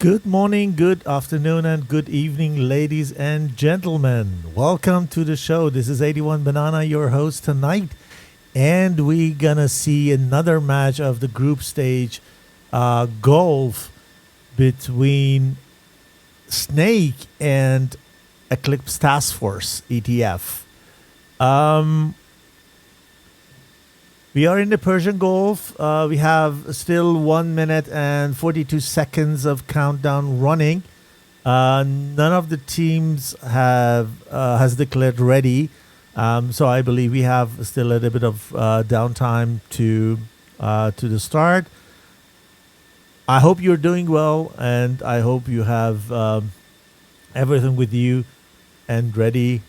Good morning, good afternoon, and good evening, ladies and gentlemen. Welcome to the show. This is 81 Banana, your host tonight. And we're going to see another match of the group stage golf between Snake and Eclipse Task Force, ETF. We are in the Persian Gulf. We have still 1 minute and 42 seconds of countdown running. None of the teams has declared ready, so I believe we have still a little bit of downtime to the start. I hope you're doing well, and I hope you have everything with you and ready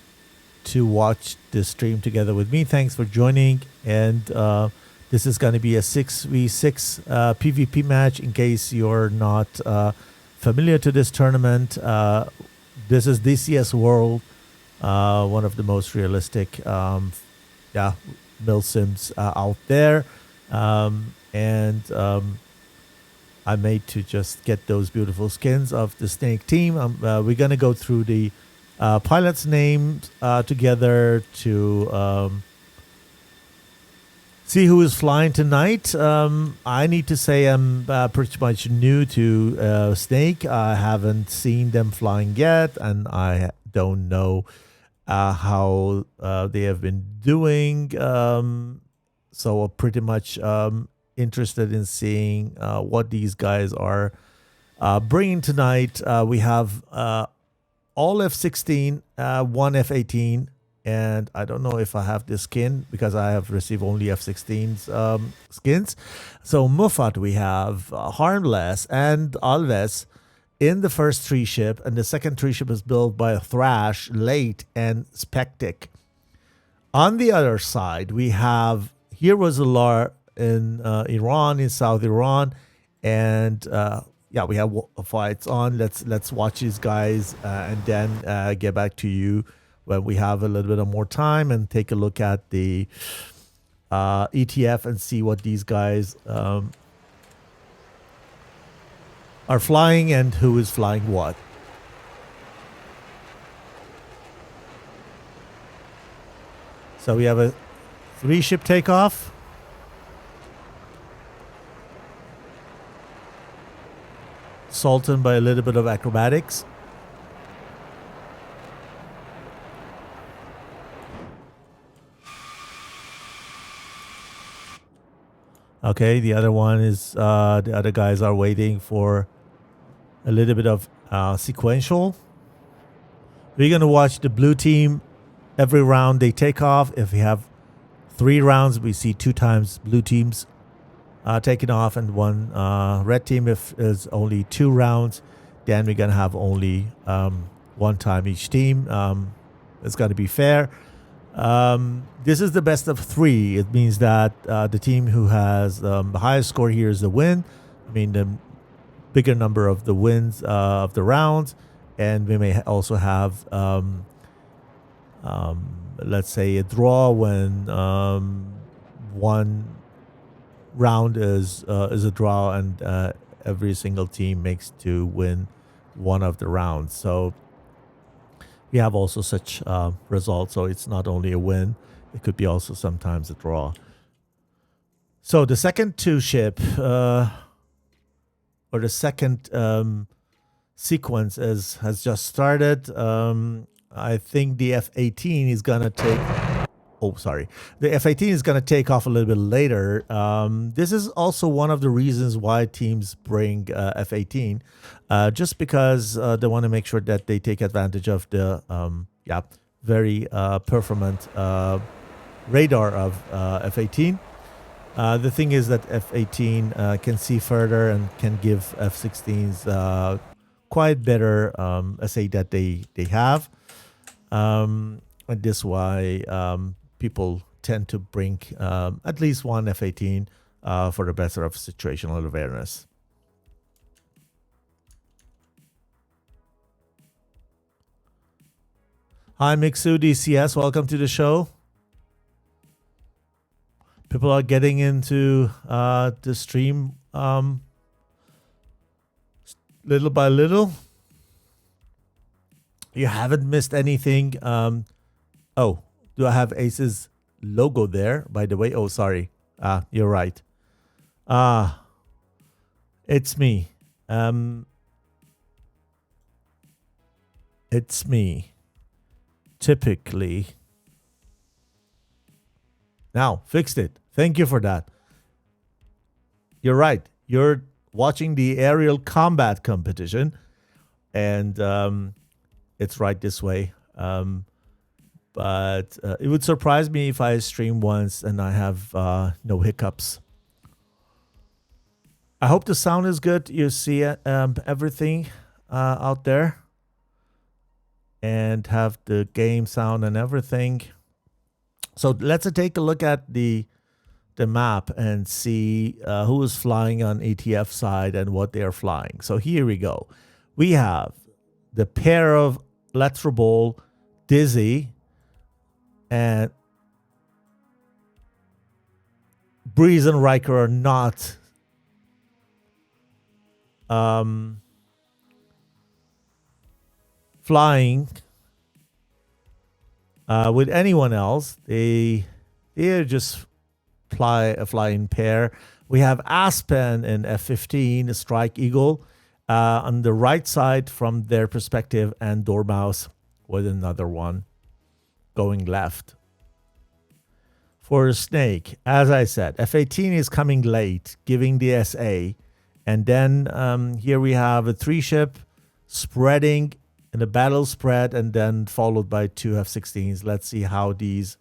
to watch this stream together with me. Thanks for joining, and this is going to be a 6v6 PvP match. In case you're not familiar to this tournament, this is DCS World, one of the most realistic mill sims out there, and I made to just get those beautiful skins of the Snake team. We're going to go through the pilots' names together to see who is flying tonight. I need to say I'm pretty much new to Snake. I haven't seen them flying yet, and I don't know how they have been doing. So I'm pretty much interested in seeing what these guys are bringing tonight. We have all F16, one F18, and I don't know if I have this skin because I have received only F16's skins. So Muffat we have, Harmless and Alves in the first tree ship, and the second tree ship is built by Thrash, Late, and Spectic. On the other side, we have Heroes Alar in Iran, in South Iran, and we have fights on. Let's watch these guys and then get back to you when we have a little bit of more time and take a look at the ETF and see what these guys are flying and who is flying what. So we have a 3-ship takeoff. Sultan by a little bit of acrobatics. Okay, the other one is the other guys are waiting for a little bit of sequential. We're gonna watch the blue team every round they take off. If we have 3 rounds, we see 2 times blue teams taking off, and 1 red team. If it's only 2 rounds, then we're gonna have only 1 time each team. It's gonna be fair. This is the best of 3. It means that the team who has the highest score here is the win. I mean, the bigger number of the wins of the rounds, and we may also have let's say a draw when 1 round is a draw, and every single team makes to win 1 of the rounds. So we have also such results. So it's not only a win, it could be also sometimes a draw. So the second 2-ship or the second sequence has just started. I think the F-18 is gonna take. The F-18 is going to take off a little bit later. This is also one of the reasons why teams bring F-18, just because they want to make sure that they take advantage of the very performant radar of F-18. The thing is that F-18 can see further and can give F-16s quite better essay that they have. And this is why people tend to bring at least 1 F-18 for the better of situational awareness. Hi, Mixu DCS. Welcome to the show. People are getting into the stream little by little. You haven't missed anything. Oh, do I have Ace's logo there, by the way? Oh, sorry. You're right. It's me. It's me. Typically. Now, fixed it. Thank you for that. You're right. You're watching the aerial combat competition, and it's right this way. But it would surprise me if I stream once and I have no hiccups. I hope the sound is good. You see everything out there, and have the game sound and everything. So let's take a look at the map and see who is flying on ATF side and what they are flying. So here we go. We have the pair of Letrobol, Dizzy, and Breeze and Riker are not flying with anyone else. They're just a flying pair. We have Aspen and F-15, Strike Eagle, on the right side from their perspective, and Dormouse with another one going left. For Snake, as I said, F-18 is coming late, giving the SA. And then here we have a 3-ship spreading in a battle spread, and then followed by 2 F-16s. Let's see how these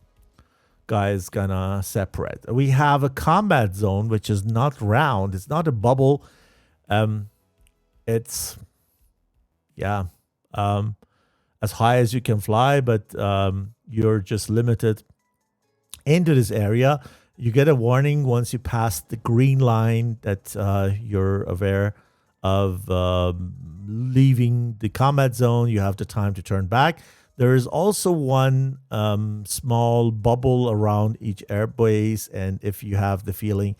guys gonna separate. We have a combat zone, which is not round. It's not a bubble. It's, yeah, as high as you can fly, but you're just limited into this area. You get a warning once you pass the green line that you're aware of leaving the combat zone. You have the time to turn back. There is also one small bubble around each airbase, and if you have the feeling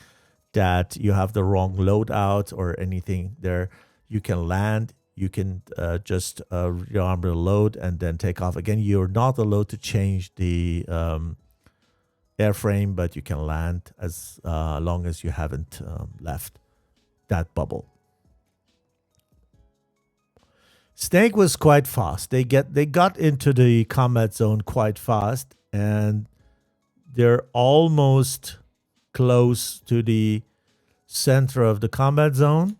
that you have the wrong loadout or anything there, you can land. You can just rearm the load and then take off again. You're not allowed to change the airframe, but you can land as long as you haven't left that bubble. Snake was quite fast. They got into the combat zone quite fast, and they're almost close to the center of the combat zone.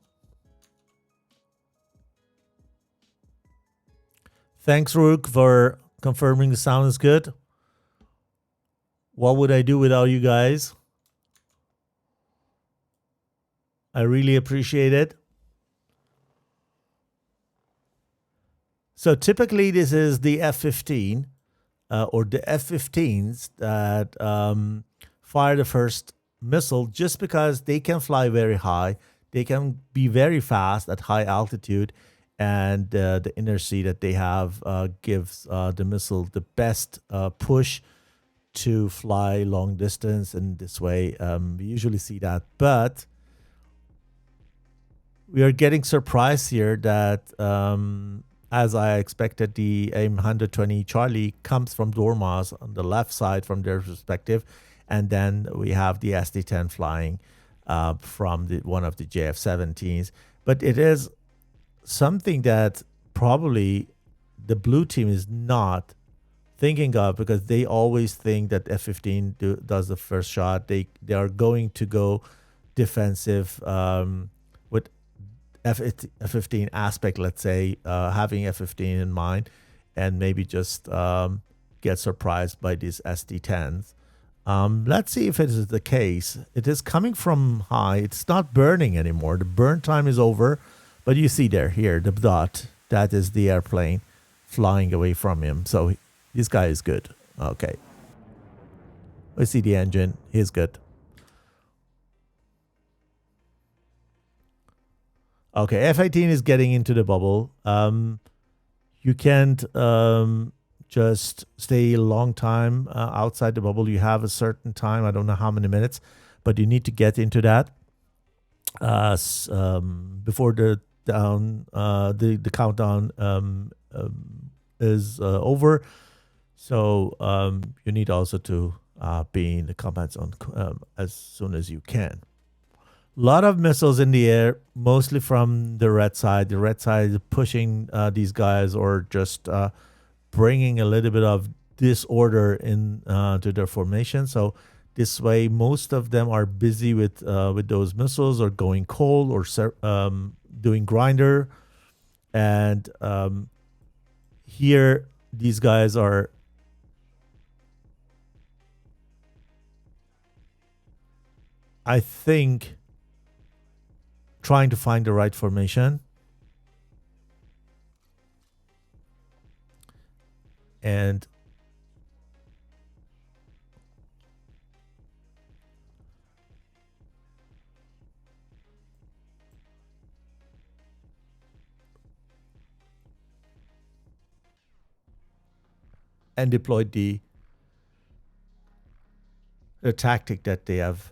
Thanks, Rook, for confirming the sound is good. What would I do without you guys? I really appreciate it. So typically this is the F-15 or the F-15s that fire the first missile, just because they can fly very high. They can be very fast at high altitude, and the inertia that they have gives the missile the best push to fly long distance. And this way we usually see that, but we are getting surprised here that as I expected, the AIM-120 Charlie comes from Dormouse on the left side from their perspective, and then we have the SD-10 flying from one of the JF-17s. But it is something that probably the blue team is not thinking of, because they always think that F-15 does the first shot. They are going to go defensive with F-15 aspect, let's say, having F-15 in mind, and maybe just get surprised by these SD-10s. Let's see if it is the case. It is coming from high. It's not burning anymore. The burn time is over, but you see here, the dot, that is the airplane flying away from him. So this guy is good. Okay. We see the engine. He's good. Okay, F-18 is getting into the bubble. You can't just stay a long time outside the bubble. You have a certain time. I don't know how many minutes, but you need to get into that before the countdown. The countdown is over. So you need also to be in the combat zone as soon as you can. A lot of missiles in the air, mostly from the red side. The red side is pushing these guys, or just bringing a little bit of disorder in to their formation. So this way, most of them are busy with those missiles, or going cold, or doing grinder. And here, these guys are I think trying to find the right formation. And deployed the tactic that they have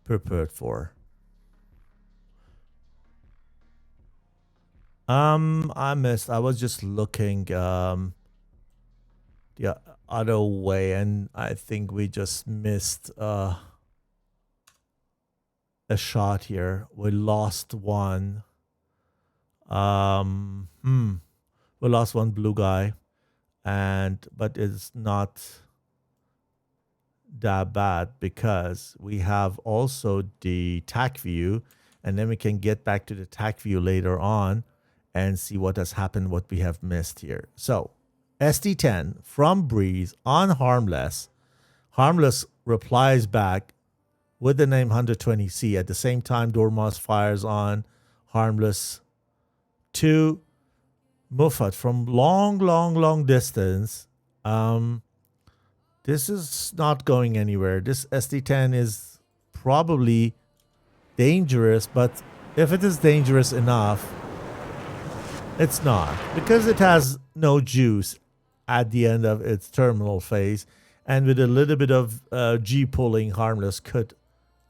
prepared for. I missed. I was just looking the other way, and I think we just missed a shot here. We lost one. We lost one blue guy, but it's not that bad, because we have also the tac view, and then we can get back to the tac view later on and see what has happened, what we have missed here. So SD10 from Breeze on Harmless. Harmless replies back with the name 120C. At the same time, Dormouse fires on Harmless to Muffat from long distance. This is not going anywhere. This SD10 is probably dangerous, but if it is dangerous enough, it's not, because it has no juice at the end of its terminal phase, and with a little bit of G pulling, Harmless could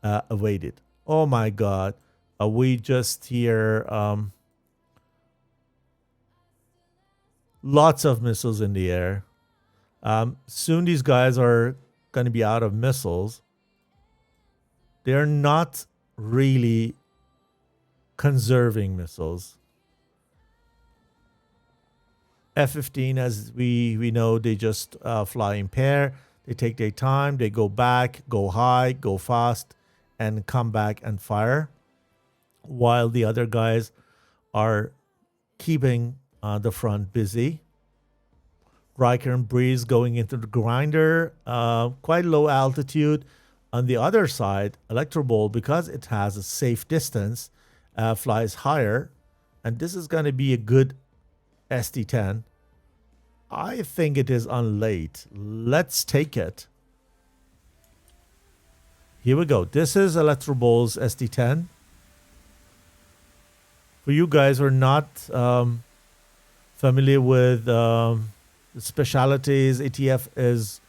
evade it. Oh my god. We just hear lots of missiles in the air. Soon these guys are going to be out of missiles. They're not really conserving missiles. F-15, as we know, they just fly in pair. They take their time. They go back, go high, go fast, and come back and fire, while the other guys are keeping the front busy. Riker and Breeze going into the grinder, quite low altitude. On the other side, Electroball, because it has a safe distance, flies higher. And this is going to be a good SD10. I think it is on late. Let's take it. Here we go. This is Electroball's SD10. For you guys who are not familiar with specialities, ATF is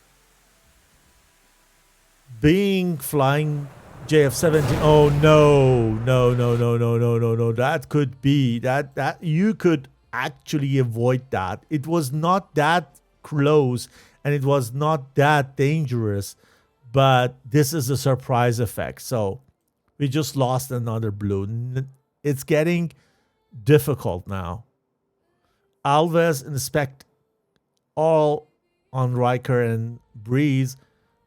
flying JF-17. Oh no. That could be that you could actually avoid that. It was not that close, and it was not that dangerous, but this is a surprise effect. So we just lost another blue. It's getting difficult now. Alves inspect all on Riker and Breeze.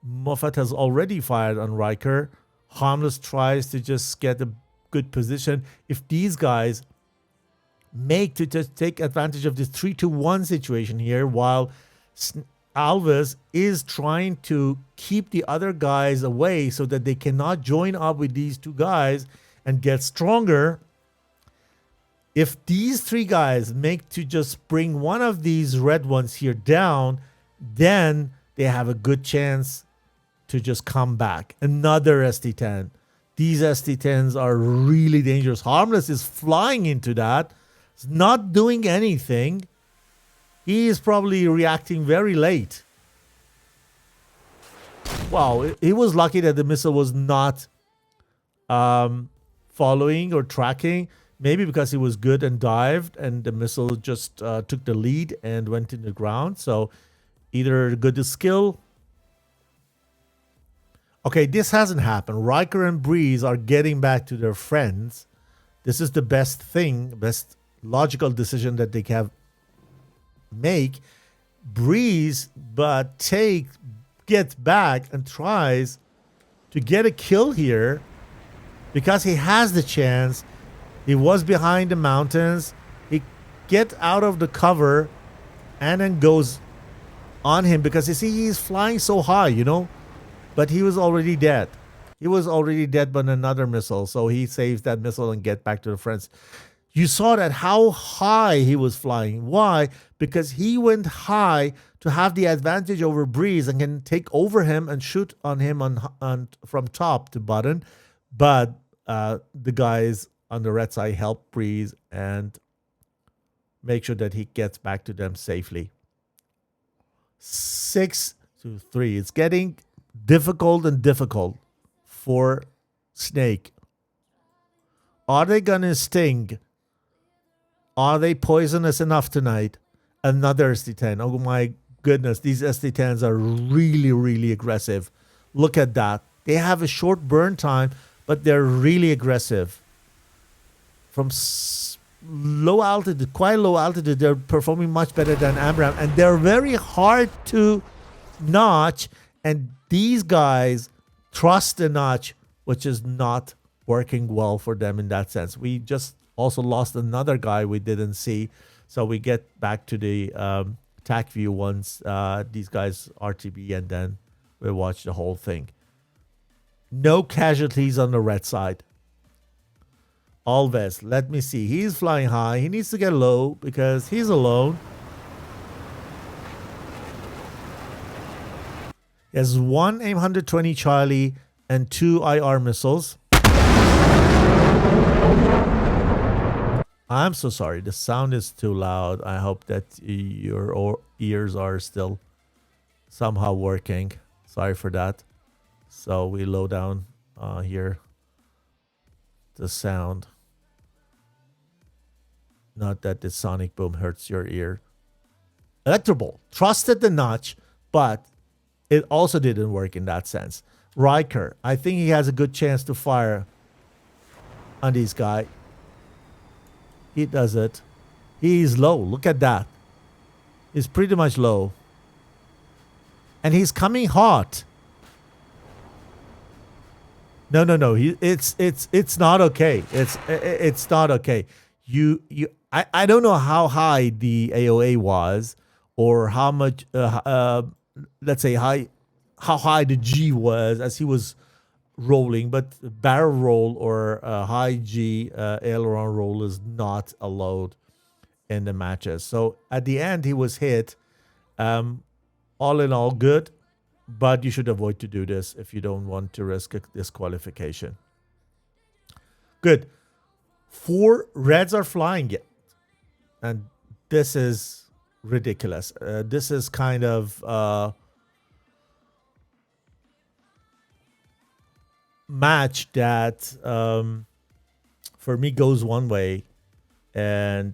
Moffat has already fired on Riker. Harmless tries to just get a good position. If these guys make to just take advantage of this 3-1 situation here, while Alves is trying to keep the other guys away so that they cannot join up with these two guys and get stronger. If these three guys make to just bring one of these red ones here down, then they have a good chance to just come back. Another SD10. These SD10s are really dangerous. Harmless is flying into that. It's not doing anything. He is probably reacting very late. Wow, he was lucky that the missile was not following or tracking. Maybe because he was good and dived, and the missile just took the lead and went in the ground. So either good skill. Okay, this hasn't happened. Riker and Breeze are getting back to their friends. This is the best thing, best logical decision that they can make. Breeze, but gets back and tries to get a kill here because he has the chance. He was behind the mountains. He gets out of the cover and then goes on him because you see he's flying so high, you know, but he was already dead. He was already dead by another missile, so he saves that missile and get back to the friends. You saw that how high he was flying. Why? Because he went high to have the advantage over Breeze and can take over him and shoot on him on from top to bottom. But the guys on the red side help Breeze and make sure that he gets back to them safely. 6-3. It's getting difficult and difficult for Snake. Are they gonna sting? Are they poisonous enough tonight? Another SD10. Oh my goodness, these SD10s are really, really aggressive. Look at that. They have a short burn time, but they're really aggressive. From low altitude, quite low altitude, they're performing much better than Amram, and they're very hard to notch. And these guys trust the notch, which is not working well for them in that sense. We just also lost another guy we didn't see, so we get back to the TAC view once these guys RTB, and then we watch the whole thing. No casualties on the red side. Alves, let me see. He's flying high. He needs to get low because he's alone. He has one AIM-120 Charlie and 2 IR missiles. I'm so sorry. The sound is too loud. I hope that your ears are still somehow working. Sorry for that. So we low down here the sound. Not that the sonic boom hurts your ear. Electrobolt trusted the notch, but it also didn't work in that sense. Riker, I think he has a good chance to fire on this guy. He does it. He's low. Look at that. He's pretty much low. And he's coming hot. No. It's not okay. It's not okay. I don't know how high the AOA was, or how much let's say how high the G was as he was rolling, but barrel roll or high G aileron roll is not allowed in the matches. So at the end he was hit. All in all, good, but you should avoid to do this if you don't want to risk a disqualification. Good. 4 reds are flying yet, and this is ridiculous. This is kind of match that for me goes one way, and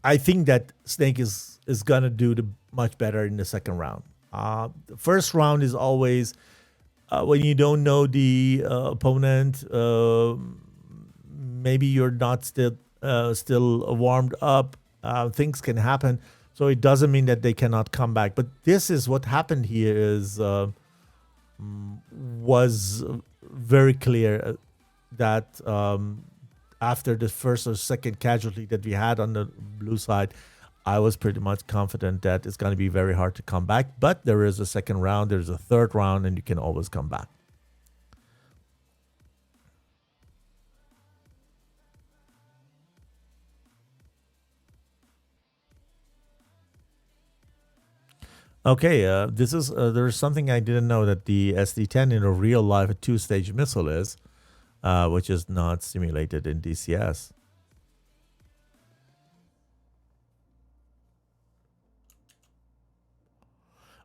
I think that Snake is gonna do much better in the second round. The first round is always when you don't know the opponent. Maybe you're not still warmed up. Things can happen, so it doesn't mean that they cannot come back. But this is what happened here is was very clear that after the first or second casualty that we had on the blue side, I was pretty much confident that it's going to be very hard to come back. But there is a second round, there's a third round, and you can always come back. Okay, this is there's something I didn't know, that the SD10 in a real life a 2-stage missile is, which is not simulated in DCS.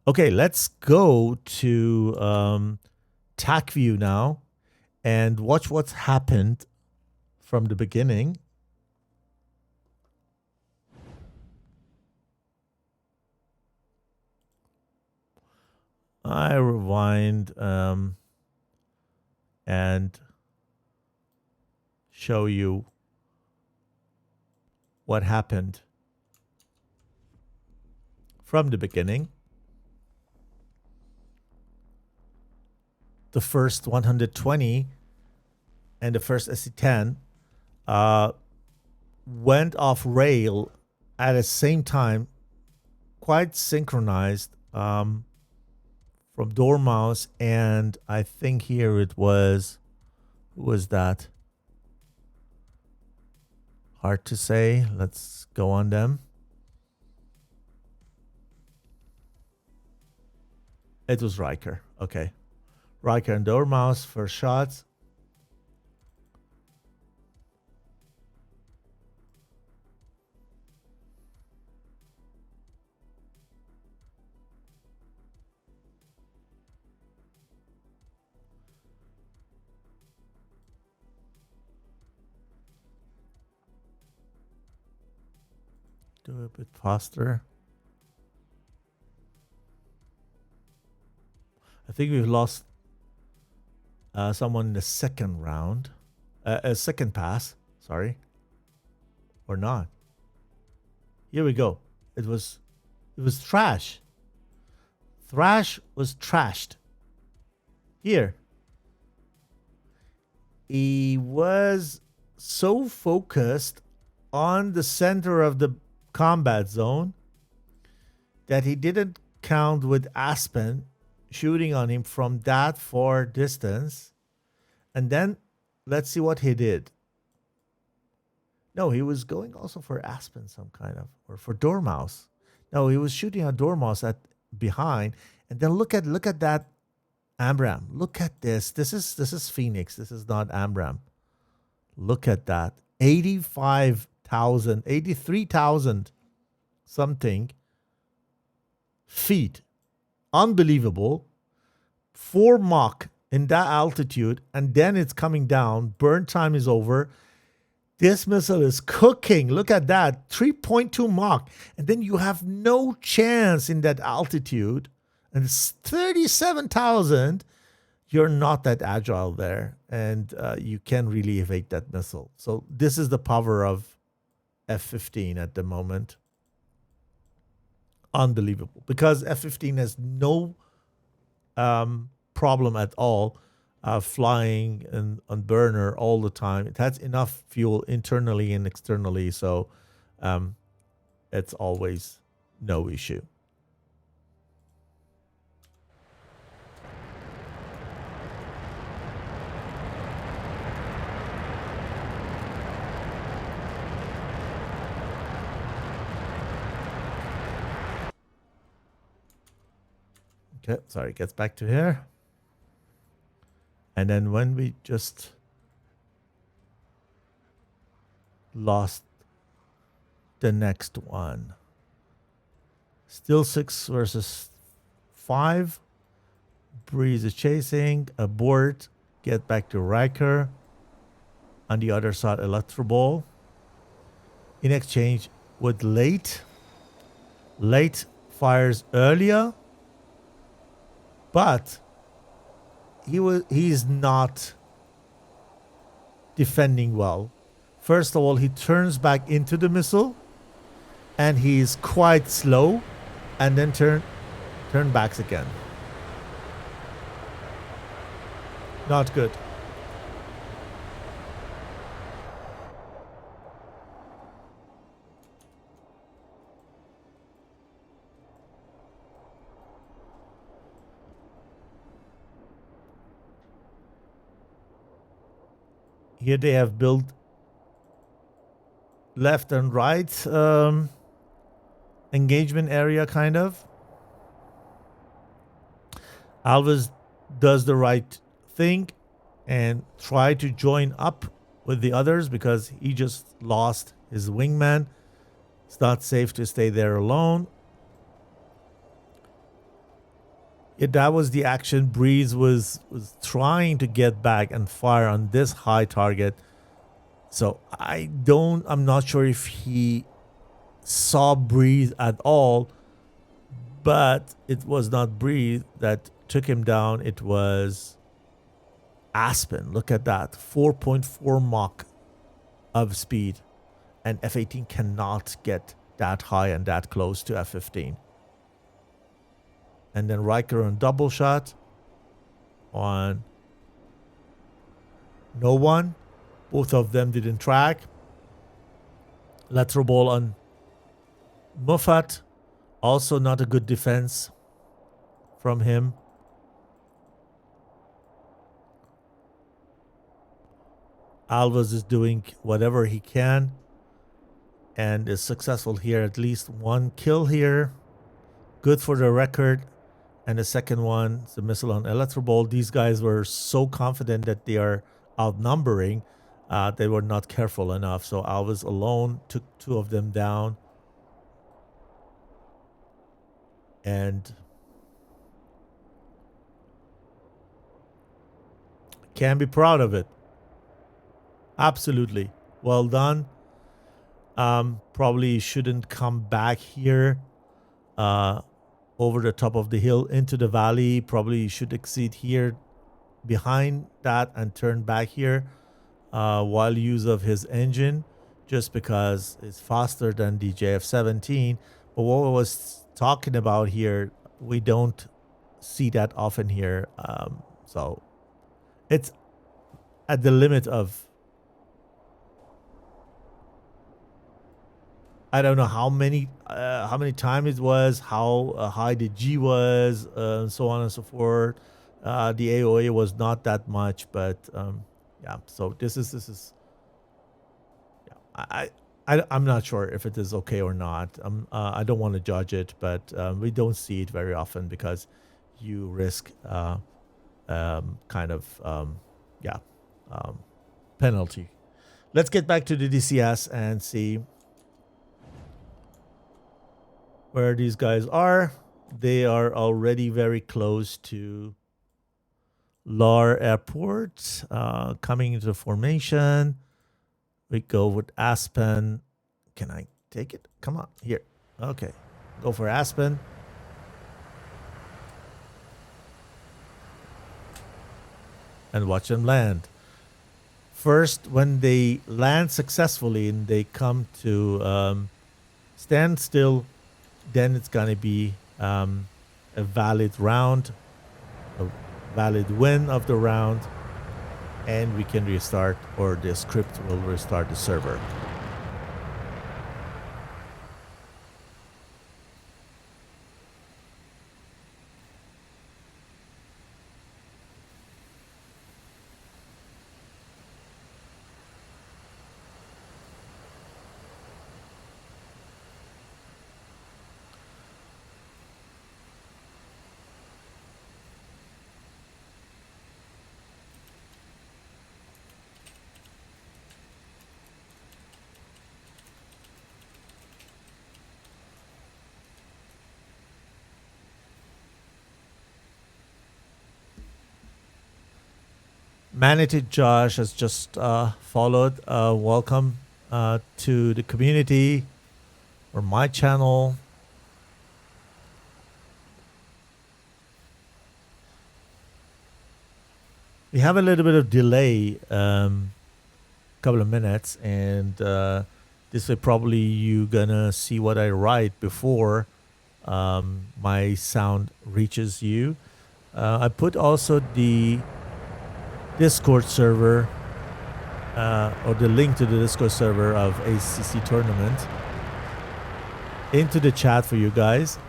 Okay, let's go to TAC view now, and watch what's happened from the beginning. I rewind and show you what happened from the beginning. The first 120 and the first SC10 went off rail at the same time, quite synchronized from Dormouse, and I think here it was, who was that? Hard to say. Let's go on them. It was Riker. Okay. Riker and Dormouse, first shots. Do a bit faster. I think we've lost someone in the second round. A second pass, sorry. Or not. Here we go. It was trash. Thrash was trashed. Here. He was so focused on the center of the combat zone that he didn't count with Aspen shooting on him from that far distance. And then let's see what he did. No, he was going also for Aspen, some kind of, or for Dormouse. No, he was shooting at Dormouse at behind. And then look at that Amram. Look at this. This is Phoenix. This is not Amram. Look at that. 85,000, 83,000 something feet. Unbelievable. 4 Mach in that altitude, and then it's coming down. Burn time is over. This missile is cooking. Look at that. 3.2 Mach. And then you have no chance in that altitude. And it's 37,000. You're not that agile there. And you can really evade that missile. So this is the power of F-15 at the moment. Unbelievable. Because F-15 has no problem at all flying on burner all the time. It has enough fuel internally and externally, so it's always no issue. Okay, sorry, gets back to here. And then when we just lost the next one. Still 6 versus 5. Breeze is chasing. Abort. Get back to Riker. On the other side, Electroball. In exchange with Late. Late fires earlier. But he's not defending well. First of all, he turns back into the missile, and he's quite slow, and then turn backs again. Not good. Here they have built left and right engagement area, kind of. Alves does the right thing and try to join up with the others because he just lost his wingman. It's not safe to stay there alone. that was the action. Breeze was trying to get back and fire on this high target. So I'm not sure if he saw Breeze at all, but it was not Breeze that took him down. It was Aspen. Look at that. 4.4 Mach of speed. And F-18 cannot get that high and that close to F-15. And then Riker on double shot on no one. Both of them didn't track. Lateral ball on Muffat. Also not a good defense from him. Alves is doing whatever he can and is successful here. At least one kill here. Good for the record. And the second one is a missile on Electroball. These guys were so confident that they are outnumbering. They were not careful enough. So Alves alone took two of them down. And can be proud of it. Absolutely. Well done. Probably shouldn't come back here. Over the top of the hill into the valley. Probably should exit here behind that and turn back here while use of his engine, just because it's faster than the JF-17. But what I was talking about here, we don't see that often here. So it's at the limit of, I don't know how many times it was, how high the G was, and so on and so forth. The AOA was not that much, but yeah. So this is. Yeah, I'm not sure if it is okay or not. I don't want to judge it, but we don't see it very often because you risk penalty. Let's get back to the DCS and see where these guys are. They are already very close to Lar Airport, coming into formation. We go with Aspen. Can I take it? Come on, here. Okay, go for Aspen. And watch them land. First, when they land successfully and they come to stand still, then it's going to be a valid round, a valid win of the round, and we can restart, or the script will restart the server. Manatee Josh has just followed. Welcome to the community or my channel. We have a little bit of delay, couple of minutes, and this way probably you gonna see what I write before my sound reaches you. I put also the Discord server or the link to the Discord server of ACC tournament into the chat for you guys.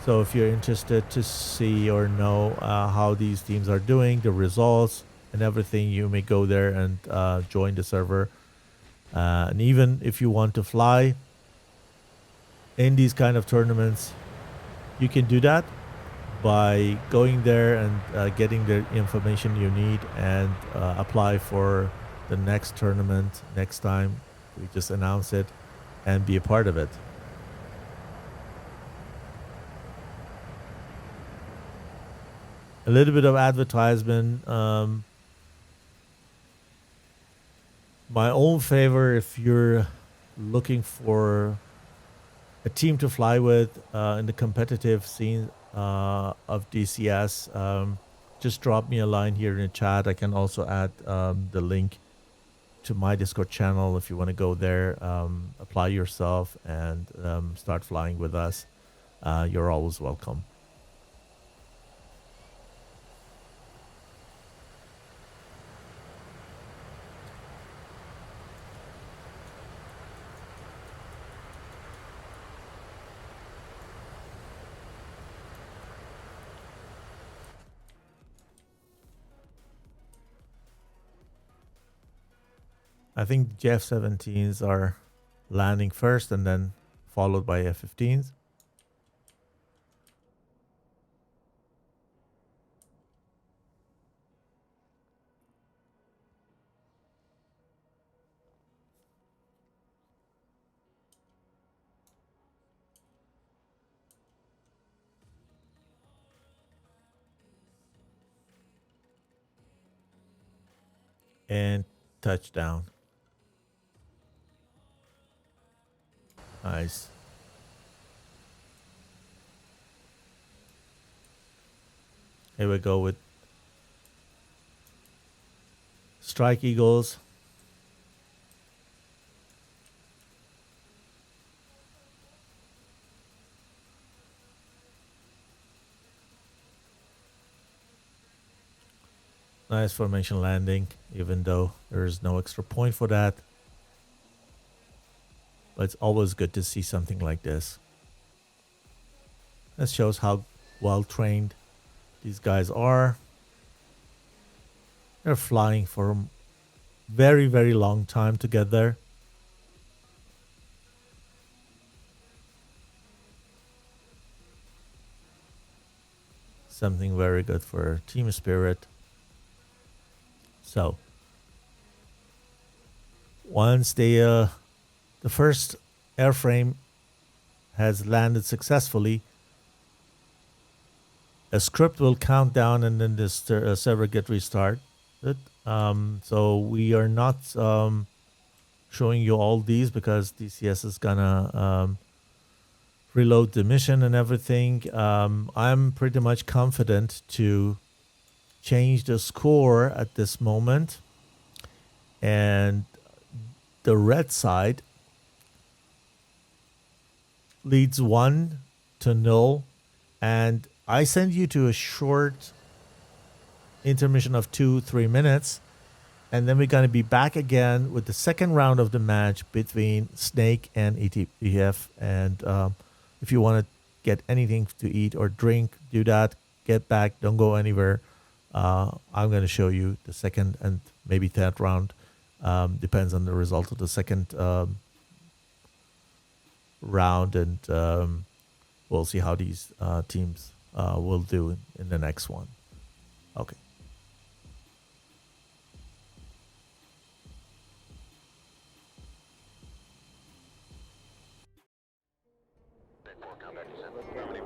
So if you're interested to see or know how these teams are doing, the results and everything, you may go there and join the server. And even if you want to fly in these kind of tournaments, you can do that by going there and getting the information you need and apply for the next tournament next time. We just announce it and be a part of it. A little bit of advertisement. My own favor, if you're looking for a team to fly with in the competitive scene of DCS, just drop me a line here in the chat. I can also add the link to my Discord channel if you want to go there, apply yourself, and start flying with us. You're always welcome. I think the F-17s are landing first and then followed by F-15s. And touchdown. Nice. Here we go with Strike Eagles. Nice formation landing, even though there's no extra point for that. But it's always good to see something like this. This shows how well trained these guys are. They're flying for a very, very long time together. Something very good for team spirit. So, once the first airframe has landed successfully, a script will count down and then this server get restarted. So we are not showing you all these because DCS is gonna reload the mission and everything. I'm pretty much confident to change the score at this moment, and the red side leads 1-0, and I send you to a short intermission of 2-3 minutes, and then we're going to be back again with the second round of the match between Snake and ETF. And if you want to get anything to eat or drink, do that. Get back, don't go anywhere. I'm going to show you the second and maybe third round. Depends on the result of the second round, and we'll see how these teams will do in the next one. Okay.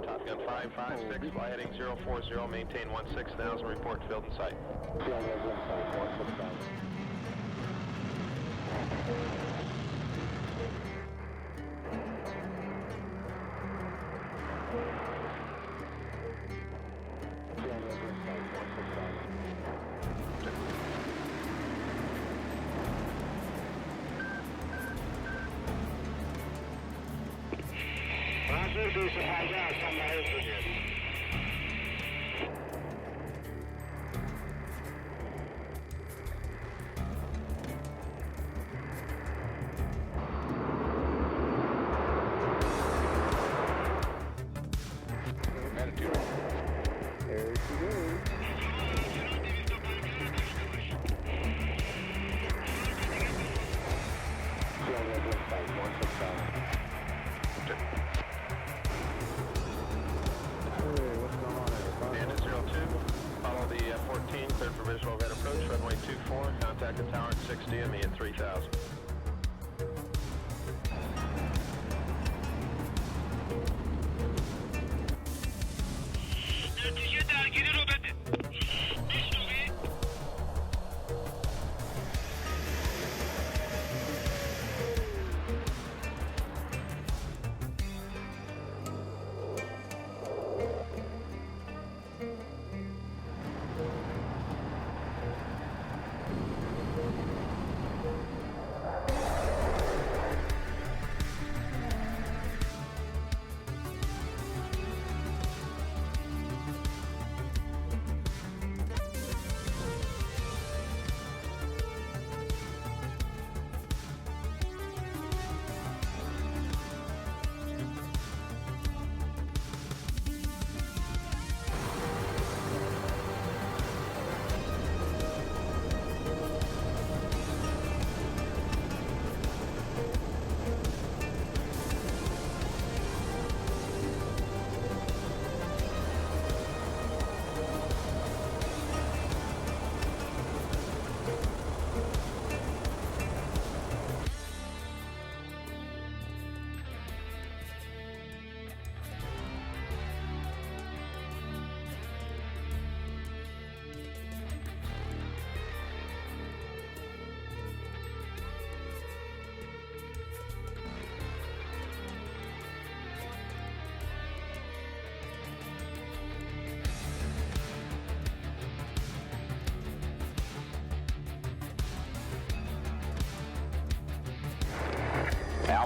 Top Gun 556, fly heading 040, maintain 16,000, report field in sight.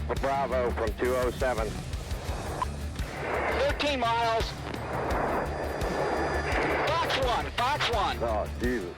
Alpha Bravo from 207. 13 miles. Fox 1. Oh, Jesus.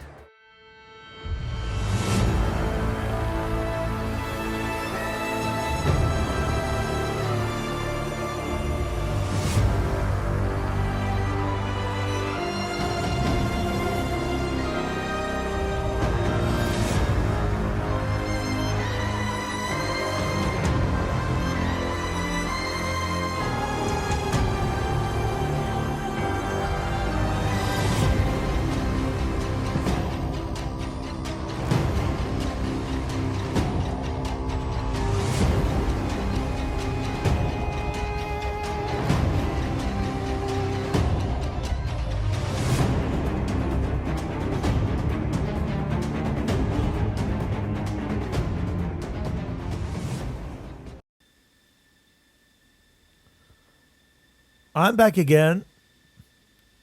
I'm back again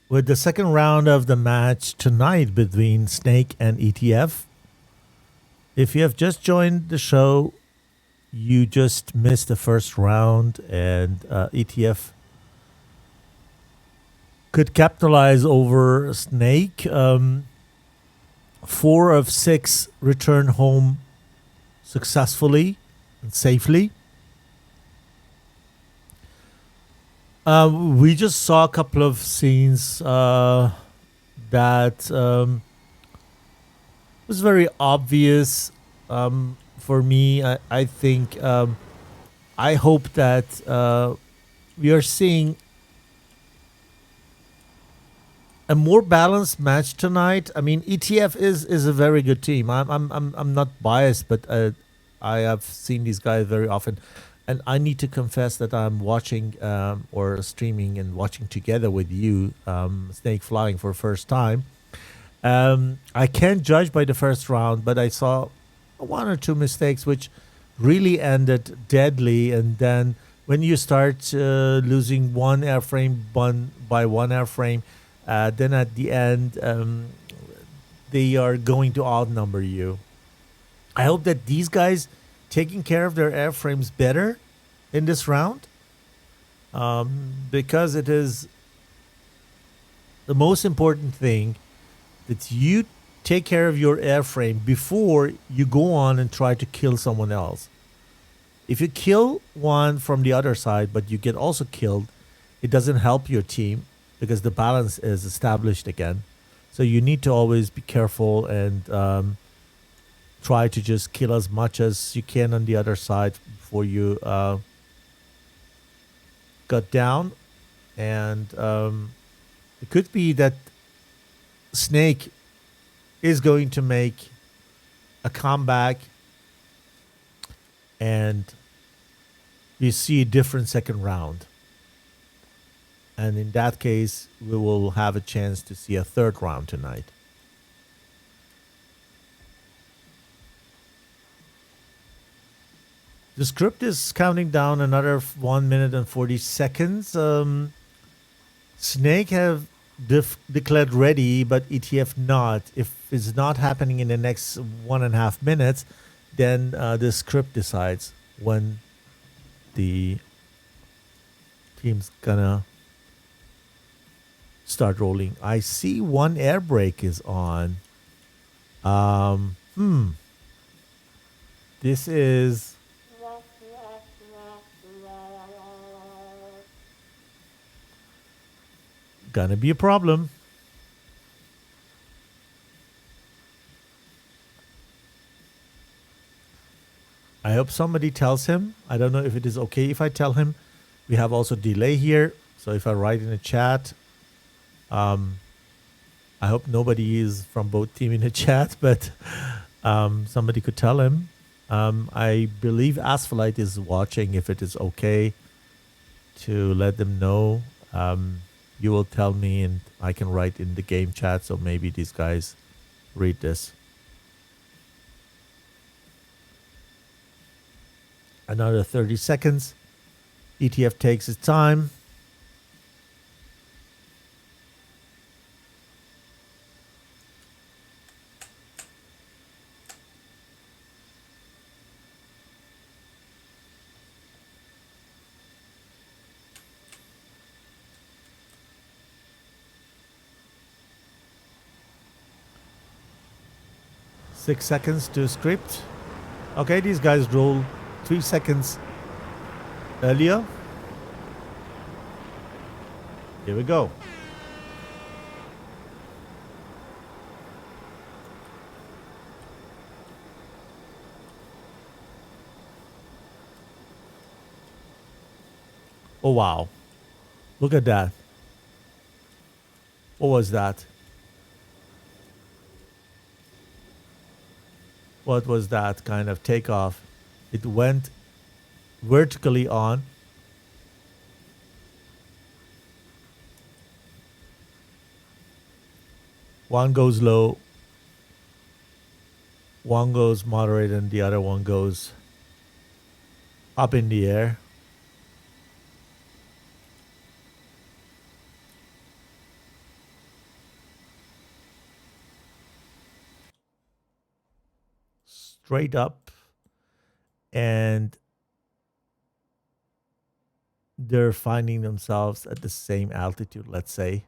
with the second round of the match tonight between Snake and ETF. If you have just joined the show, you just missed the first round, and ETF could capitalize over Snake. 4 of 6 return home successfully and safely. We just saw a couple of scenes that was very obvious for me. I think I hope that we are seeing a more balanced match tonight. I mean, ETF is a very good team. I'm not biased, but I have seen these guys very often. And I need to confess that I'm watching or streaming and watching together with you Snake Flying for the first time. I can't judge by the first round, but I saw 1 or 2 mistakes which really ended deadly. And then when you start losing one airframe by one airframe, then at the end they are going to outnumber you. I hope that these guys taking care of their airframes better in this round, because it is the most important thing that you take care of your airframe before you go on and try to kill someone else. If you kill one from the other side but you get also killed, it doesn't help your team because the balance is established again. So you need to always be careful and try to just kill as much as you can on the other side before you got down. And it could be that Snake is going to make a comeback and you see a different second round. And in that case, we will have a chance to see a third round tonight. The script is counting down another 1 minute and 40 seconds. Snake have declared ready, but ETF not. If it's not happening in the next 1.5 minutes, then the script decides when the team's gonna start rolling. I see one air brake is on. This is gonna be a problem. I hope somebody tells him. I don't know if it is okay if I tell him. We have also delay here. So if I write in the chat, I hope nobody is from both team in the chat, but somebody could tell him. I believe Asphalite is watching. If it is okay to let them know, you will tell me and I can write in the game chat. So maybe these guys read this. Another 30 seconds. ETF takes its time. 6 seconds to script. Okay, these guys roll 3 seconds earlier. Here we go. Oh, wow. Look at that. What was that? What was that kind of takeoff? It went vertically on. One goes low, one goes moderate, and the other one goes up in the air. Straight up, and they're finding themselves at the same altitude, let's say.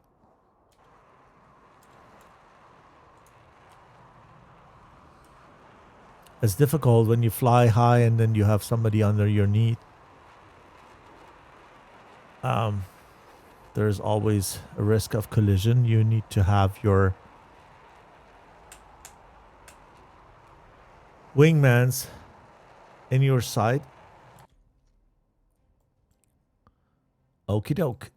It's difficult when you fly high and then you have somebody under your knee. There's always a risk of collision. You need to have your wingmans in your sight. Okie doke.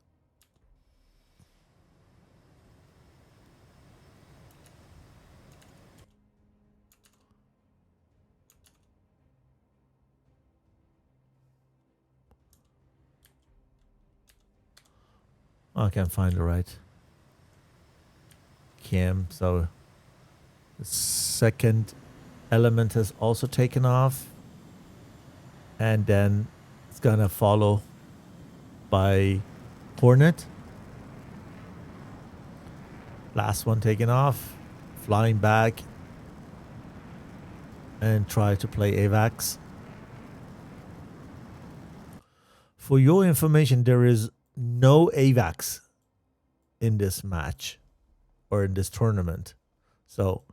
I can't find the right cam. So the second element has also taken off. And then it's gonna follow by Hornet. Last one taken off. Flying back. And try to play AVAX. For your information, there is no AVAX in this match or in this tournament. So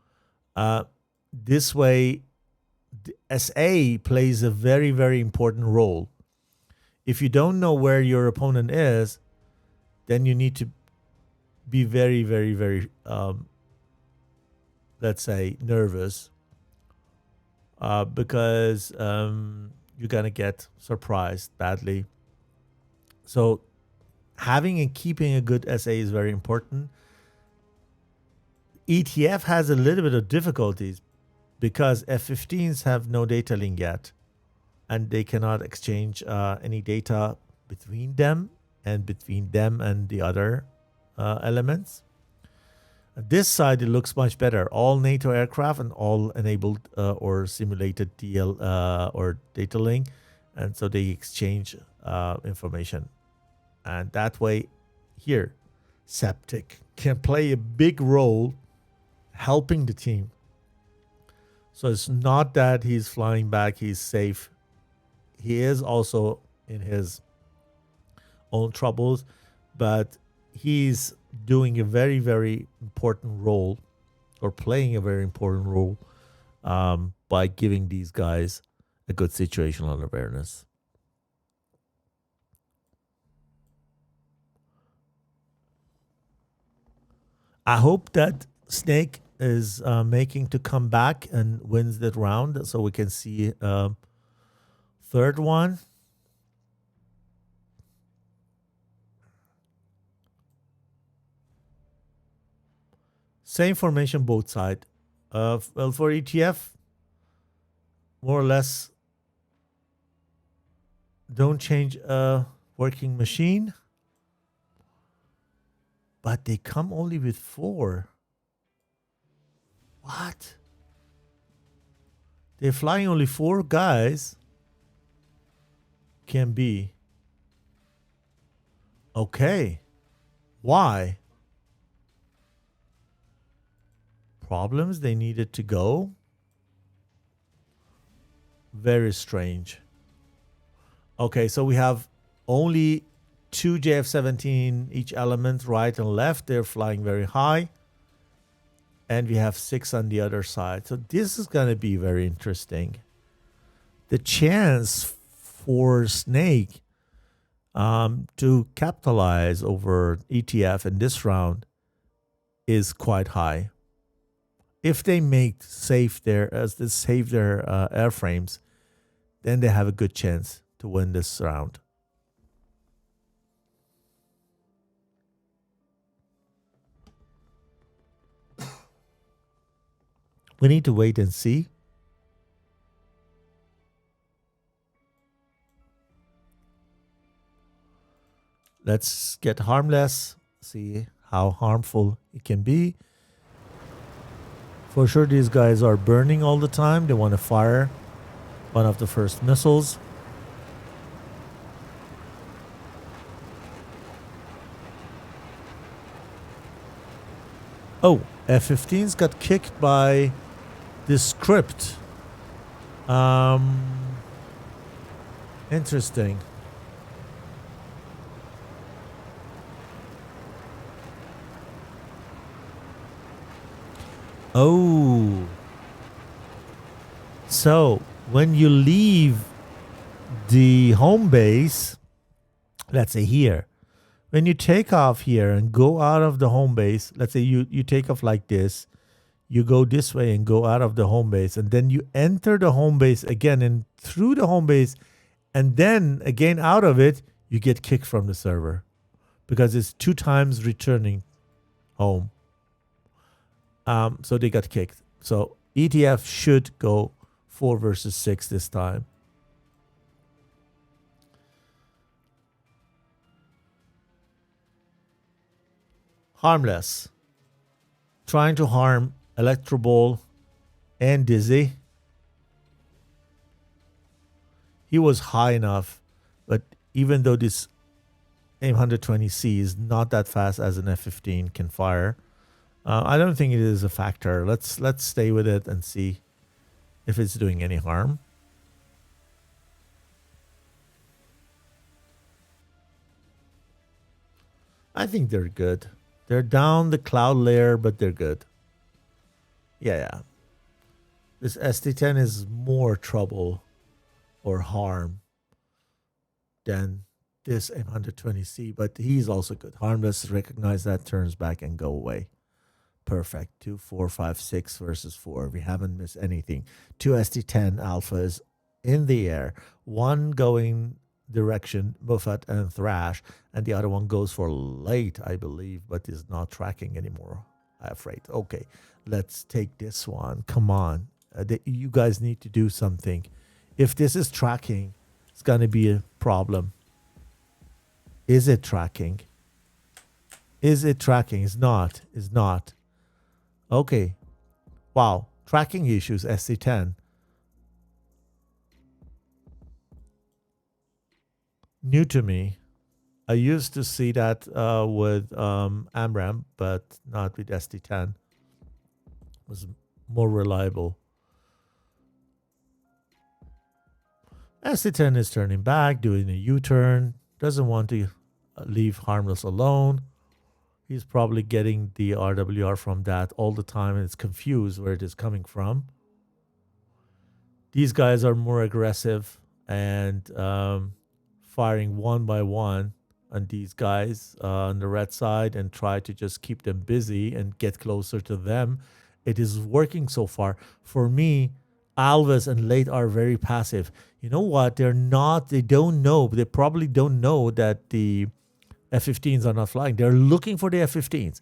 this way, the SA plays a very, very important role. If you don't know where your opponent is, then you need to be very, very, very, let's say, nervous because you're going to get surprised badly. So having and keeping a good SA is very important. ETF has a little bit of difficulties because F-15s have no data link yet, and they cannot exchange any data between them and the other elements. This side, it looks much better. All NATO aircraft and all enabled or simulated DL or data link, and so they exchange information. And that way, here, Septic can play a big role helping the team. So it's not that he's flying back, he's safe. He is also in his own troubles, but he's doing a very, very important role, or playing a very important role by giving these guys a good situational awareness. I hope that Snake is making to come back and wins that round, so we can see third one. Same formation both sides. Well, for ETF, more or less, don't change a working machine. But they come only with 4. What? They're flying only 4 guys. Can be. Okay. Why? Problems they needed to go? Very strange. Okay, so we have only 2 JF-17 each element, right and left. They're flying very high. and we have 6 on the other side. So this is going to be very interesting. The chance for Snake to capitalize over ETF in this round is quite high. If they save their airframes, then they have a good chance to win this round. We need to wait and see. Let's get harmless, see how harmful it can be. For sure, these guys are burning all the time. They want to fire one of the first missiles. Oh, F-15s got kicked by the script. Interesting. Oh. So, when you leave the home base, let's say here, when you take off here and go out of the home base, let's say you take off like this, you go this way and go out of the home base, and then you enter the home base again and through the home base, and then again out of it, you get kicked from the server because it's 2 times returning home. So they got kicked. So ETF should go 4 versus 6 this time. Harmless. Trying to harm Electroball and Dizzy. He was high enough, but even though this AIM-120C is not that fast as an F-15 can fire, I don't think it is a factor. Let's stay with it and see if it's doing any harm. I think they're good. They're down the cloud layer, but they're good. Yeah. This ST-10 is more trouble or harm than this AIM-120C, but he's also good. Harmless, recognize that, turns back and go away. Perfect. 2, 4, 5, 6 versus 4. We haven't missed anything. 2 ST-10 alphas in the air. One going direction, Buffett and Thrash, and the other one goes for late, I believe, but is not tracking anymore. I'm afraid. Okay, let's take this one. Come on. You guys need to do something. If this is tracking, it's going to be a problem. Is it tracking? Is it tracking? It's not. It's not. Okay. Wow. Tracking issues, SC10. New to me. I used to see that with AMRAAM, but not with ST10. It was more reliable. ST10 is turning back, doing a U-turn. Doesn't want to leave Harmless alone. He's probably getting the RWR from that all the time, and it's confused where it is coming from. These guys are more aggressive and firing one by one on these guys on the red side and try to just keep them busy and get closer to them. It is working so far. For me, Alvis and Late are very passive. You know what? They don't know. They probably don't know that the F-15s are not flying. They're looking for the F-15s.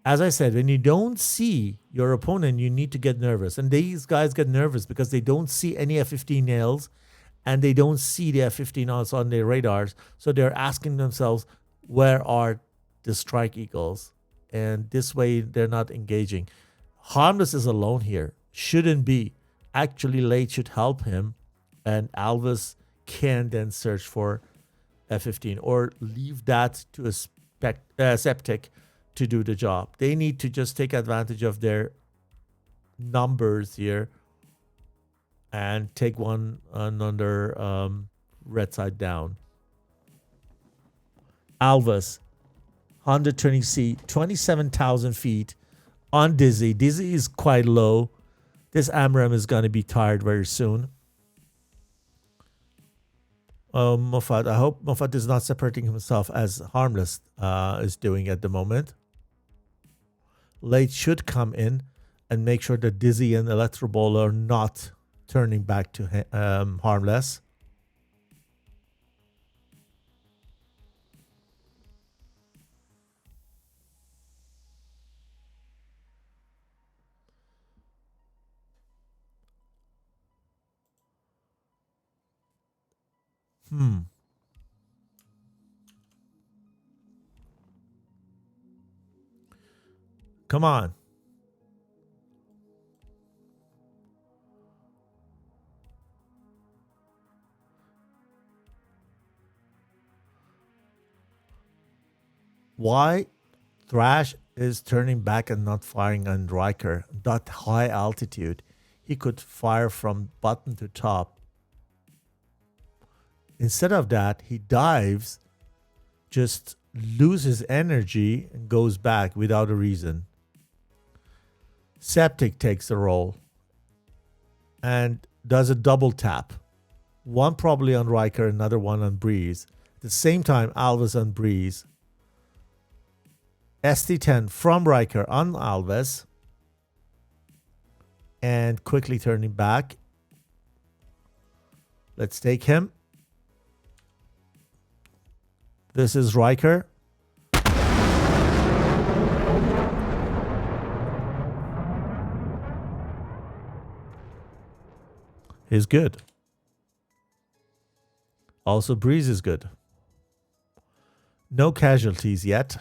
As I said, when you don't see your opponent, you need to get nervous. And these guys get nervous because they don't see any F-15 nails and they don't see the F-15 also on their radars. So they're asking themselves, where are the Strike Eagles? And this way, they're not engaging. Harmless is alone here. Shouldn't be. Actually, Late should help him. And Alvis can then search for F-15 or leave that to a Septic to do the job. They need to just take advantage of their numbers here and take one another red side down. Alvis, 120C, 27,000 feet on Dizzy. Dizzy is quite low. This Amram is going to be tired very soon. Moffat, I hope Moffat is not separating himself as Harmless is doing at the moment. Late should come in and make sure that Dizzy and Electro Ball are not turning back to Harmless. Come on. Why Thrash is turning back and not firing on Riker? That high altitude. He could fire from bottom to top. Instead of that, he dives, just loses energy, and goes back without a reason. Septic takes the role and does a double tap. One probably on Riker, another one on Breeze. At the same time, Alves on Breeze. ST10 from Riker on Alves. And quickly turning back. Let's take him. This is Riker. He's good. Also, Breeze is good. No casualties yet.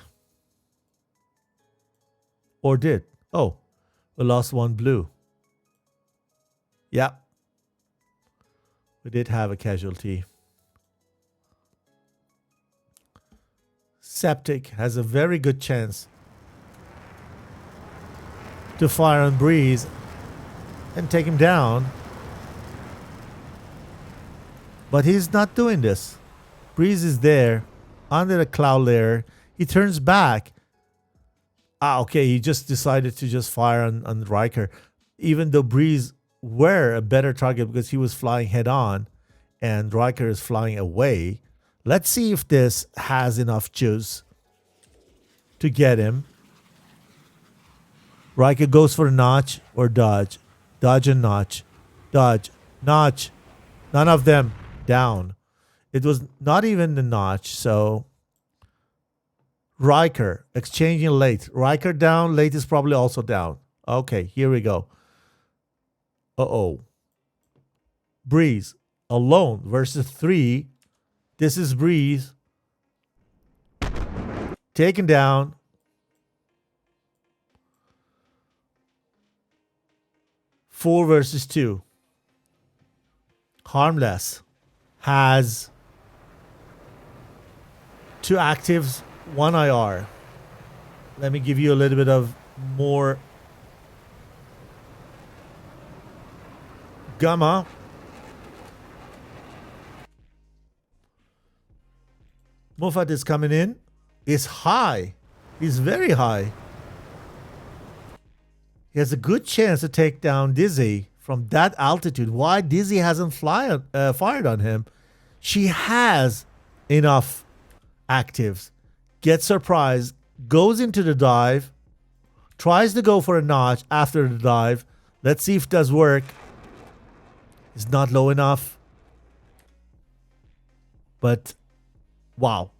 Or did? Oh, we lost one blue. Yeah. We did have a casualty. Septic has a very good chance to fire on Breeze and take him down. But he's not doing this. Breeze is there under the cloud layer. He turns back. Okay, he just decided to just fire on Riker. Even though Breeze were a better target because he was flying head on and Riker is flying away. Let's see if this has enough juice to get him. Riker goes for a notch or dodge. Dodge and notch. Dodge. Notch. None of them. Down. It was not even the notch, so Riker exchanging late. Riker down. Late is probably also down. Okay, here we go. Uh-oh. Breeze alone versus 3. This is Breeze. Taken down. Four versus 2. Harmless has 2 actives, 1 IR. Let me give you a little bit of more gamma. Moffat is coming in. Is high. He's very high. He has a good chance to take down Dizzy from that altitude. Why Dizzy hasn't fired on him? She has enough actives. Gets surprised. Goes into the dive. Tries to go for a notch after the dive. Let's see if it does work. It's not low enough. But, wow.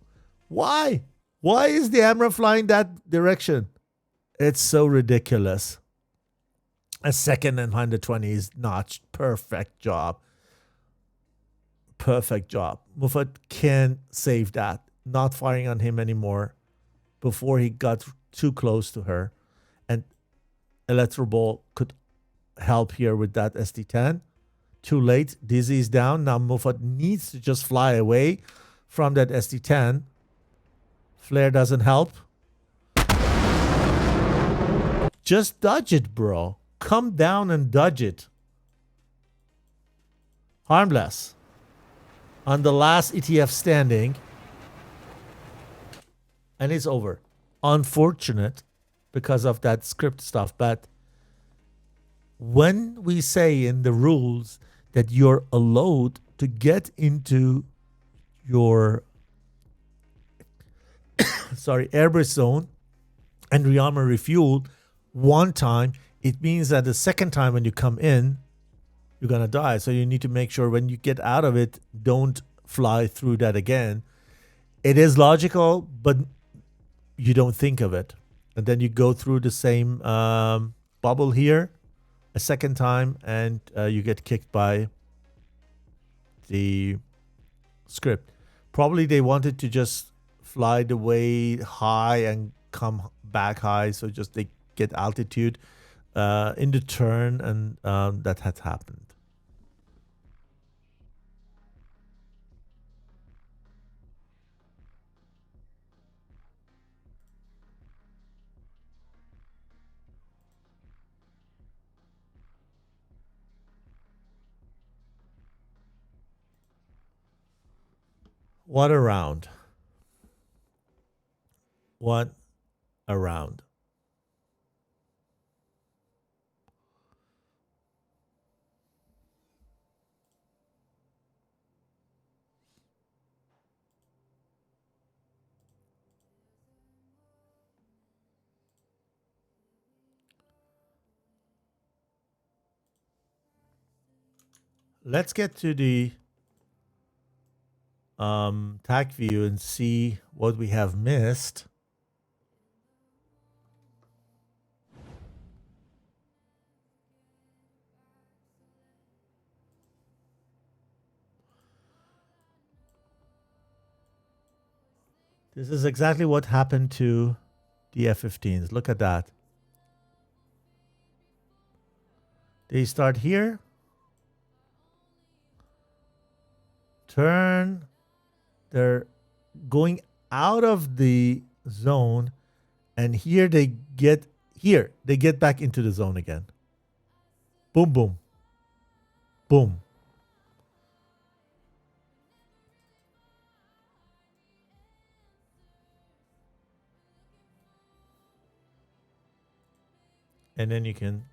Why? Why is the Amra flying that direction? It's so ridiculous. A second and 120 is notch. Perfect job. Perfect job. Moffat can save that. Not firing on him anymore before he got too close to her. And Electro Ball could help here with that SD10. Too late. Dizzy is down. Now Moffat needs to just fly away from that SD10. Flare doesn't help. Just dodge it, bro. Come down and dodge it. Harmless. On the last ETF standing. And it's over. Unfortunate. because of that script stuff. But when we say in the rules that you're allowed to get into your airbase zone and rearm refuel one time, it means that the second time when you come in, you're gonna die. So you need to make sure when you get out of it, don't fly through that again. It is logical, but you don't think of it, and then you go through the same bubble here a second time, and you get kicked by the script. Probably they wanted to just fly the way high and come back high, so just they get altitude in the turn, and that had happened. What a round. What a round. Let's get to the tag view and see what we have missed. This is exactly what happened to the F-15s. Look at that. They start here, turn, they're going out of the zone, and here they get back into the zone again. Boom, boom, boom. And then you can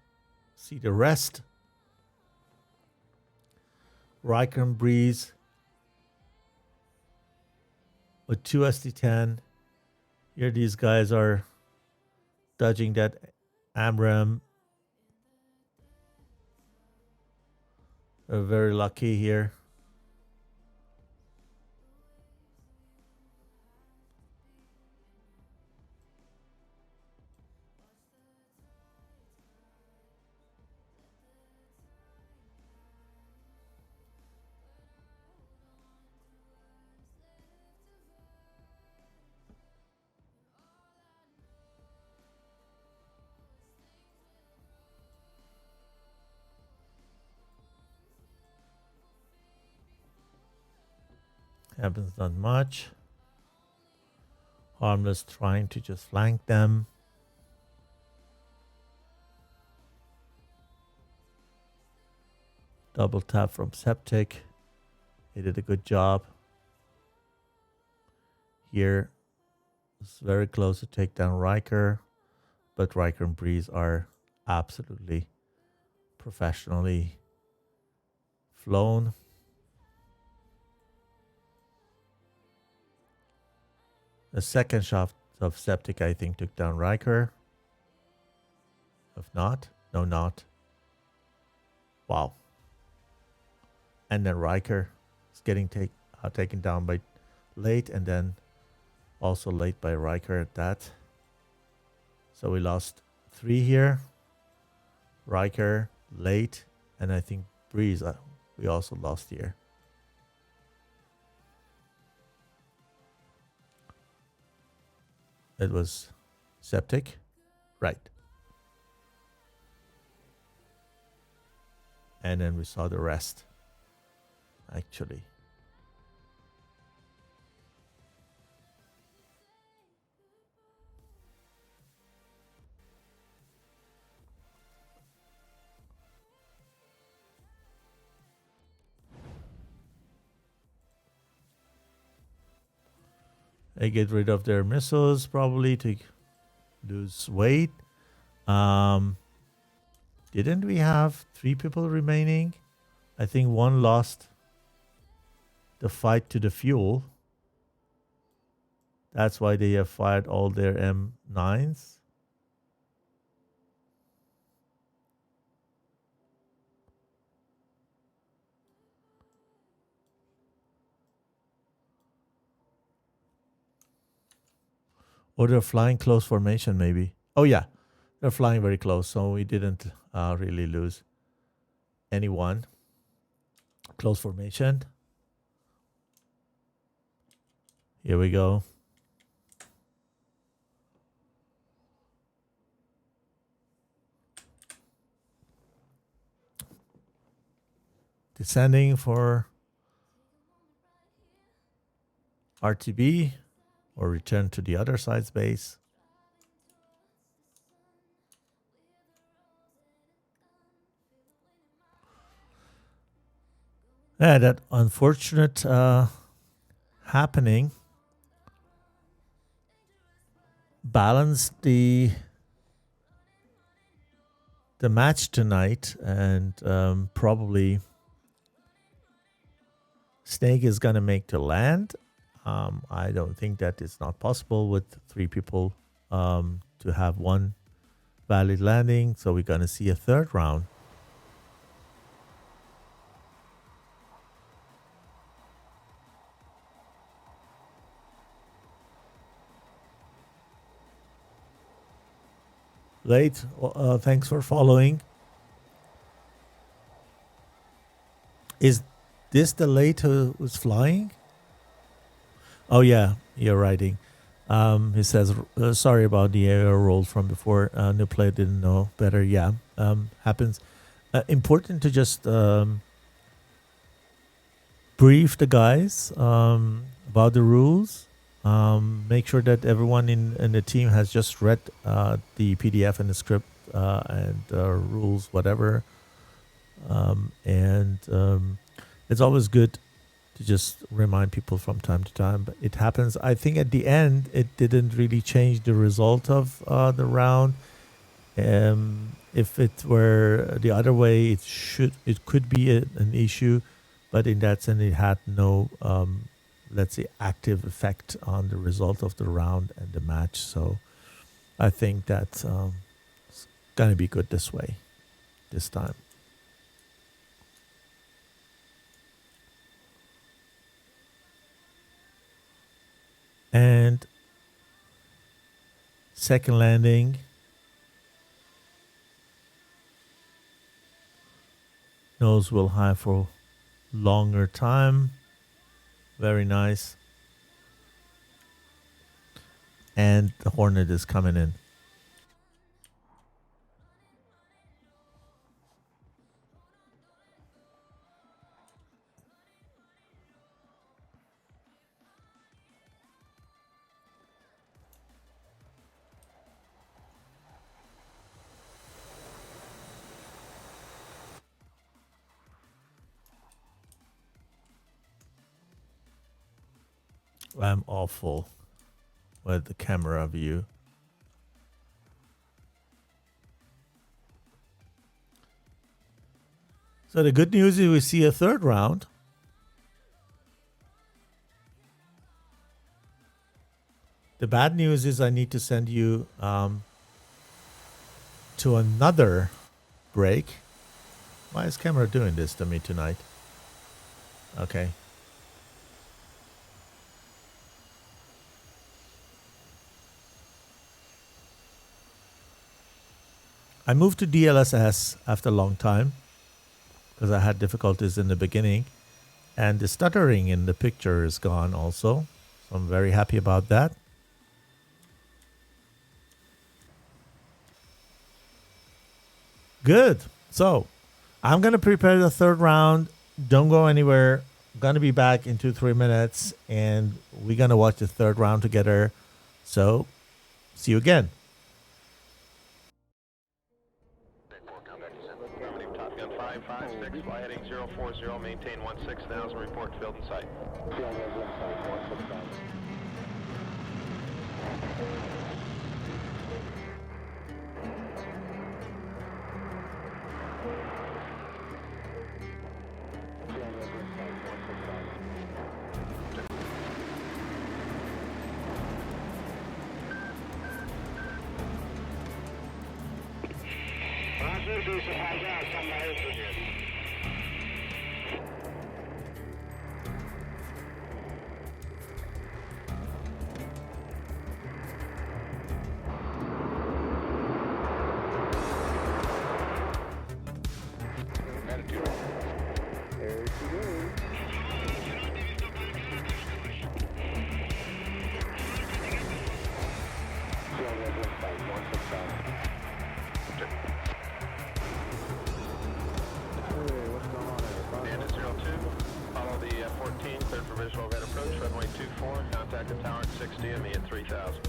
see the rest. Riker and Breeze with 2 SD10. Here these guys are dodging that AMRAAM. They're very lucky here. Happens not much. Harmless trying to just flank them. Double tap from Septic. He did a good job. Here, it's very close to take down Riker, but Riker and Breeze are absolutely professionally flown. The second shot of Septic, I think, took down Riker. If not, no, not. Wow. And then Riker is getting taken down by late, and then also late by Riker at that. So we lost 3 here. Riker, late, and I think Breeze we also lost here. It was Septic, right. And then we saw the rest, actually. They get rid of their missiles probably to lose weight. Um, didn't we have 3 people remaining? I think one lost the fight to the fuel. That's why they have fired all their M9s. Or they're flying close formation, maybe. Oh, yeah. They're flying very close, so we didn't really lose anyone. Close formation. Here we go. Descending for RTB or return to the other side's base. Yeah, that unfortunate happening balanced the match tonight, and probably Snake is gonna make the land. I don't think that it's not possible with 3 people to have one valid landing, so we're gonna see a third round. Late, thanks for following. Is this the late who was flying? Oh yeah, you're writing. He says, sorry about the error roll from before. New player didn't know better. Yeah, happens. Important to just brief the guys about the rules. Make sure that everyone in the team has just read the PDF and the script and rules, whatever. And it's always good to just remind people from time to time. But it happens. I think at the end, it didn't really change the result of the round. If it were the other way, it could be an issue. But in that sense, it had no, let's say, active effect on the result of the round and the match. So I think that's going to be good this way, this time. And second landing. Nose will high for longer time. Very nice. And the Hornet is coming in. I'm awful with the camera view. So the good news is we see a third round. The bad news is I need to send you to another break. Why is camera doing this to me tonight? Okay. I moved to DLSS after a long time because I had difficulties in the beginning, and the stuttering in the picture is gone also. So I'm very happy about that. Good. So I'm going to prepare the third round. Don't go anywhere. I'm going to be back in 2-3 minutes, and we're going to watch the third round together. So see you again. Top Gun 556, fly heading 040, maintain 16,000, report field in sight. And at 02, follow the 14, cleared for visual overhead approach, runway 24, contact the tower at 6 DME at 3000.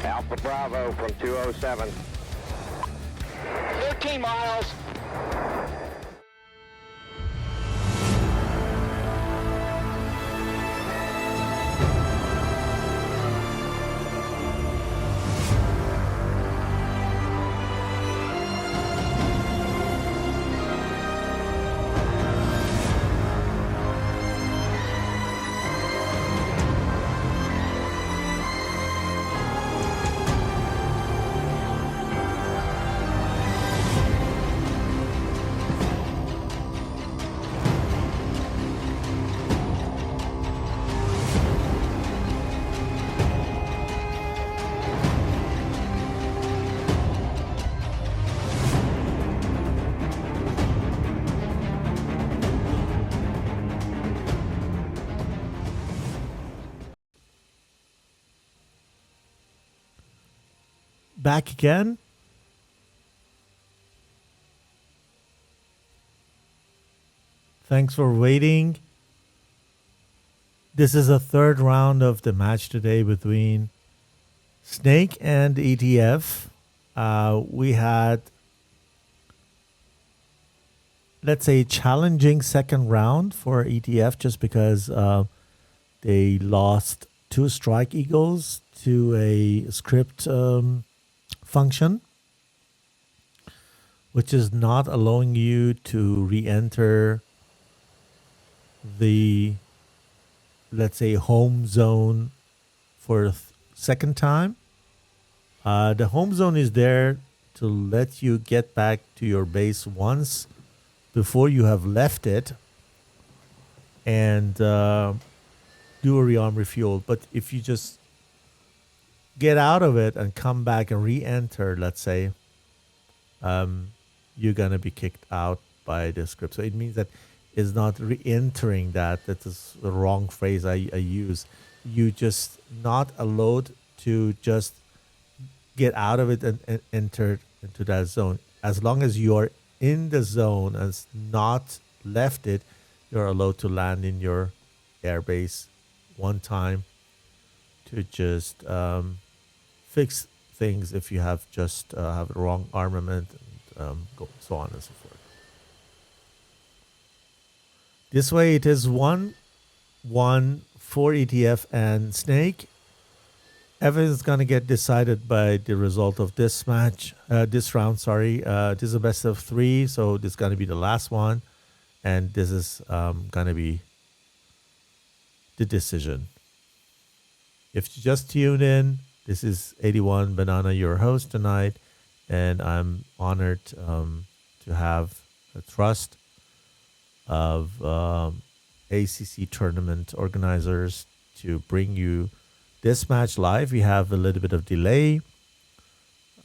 Alpha Bravo from 207. 13 miles. Back again. Thanks for waiting. This is the third round of the match today between Snake and ETF. We had, let's say, challenging second round for ETF just because they lost 2 Strike Eagles to a script function, which is not allowing you to re-enter the, let's say, home zone for a second time. The home zone is there to let you get back to your base once before you have left it and do a rearm refuel. But if you just get out of it and come back and re-enter, let's say, you're gonna be kicked out by the script. So it means that it's not re-entering that. That is the wrong phrase I use. You just not allowed to just get out of it and enter into that zone. As long as you're in the zone and not left it, you're allowed to land in your airbase one time to just things if you have just have the wrong armament, and so on and so forth. This way, it is 1-1 for ETF and Snake. Everything's gonna get decided by the result of this match, this round. Sorry, this is a best of 3, so this is gonna be the last one, and this is gonna be the decision. If you just tune in, this is 81 Banana, your host tonight, and I'm honored to have the trust of ACC tournament organizers to bring you this match live. We have a little bit of delay,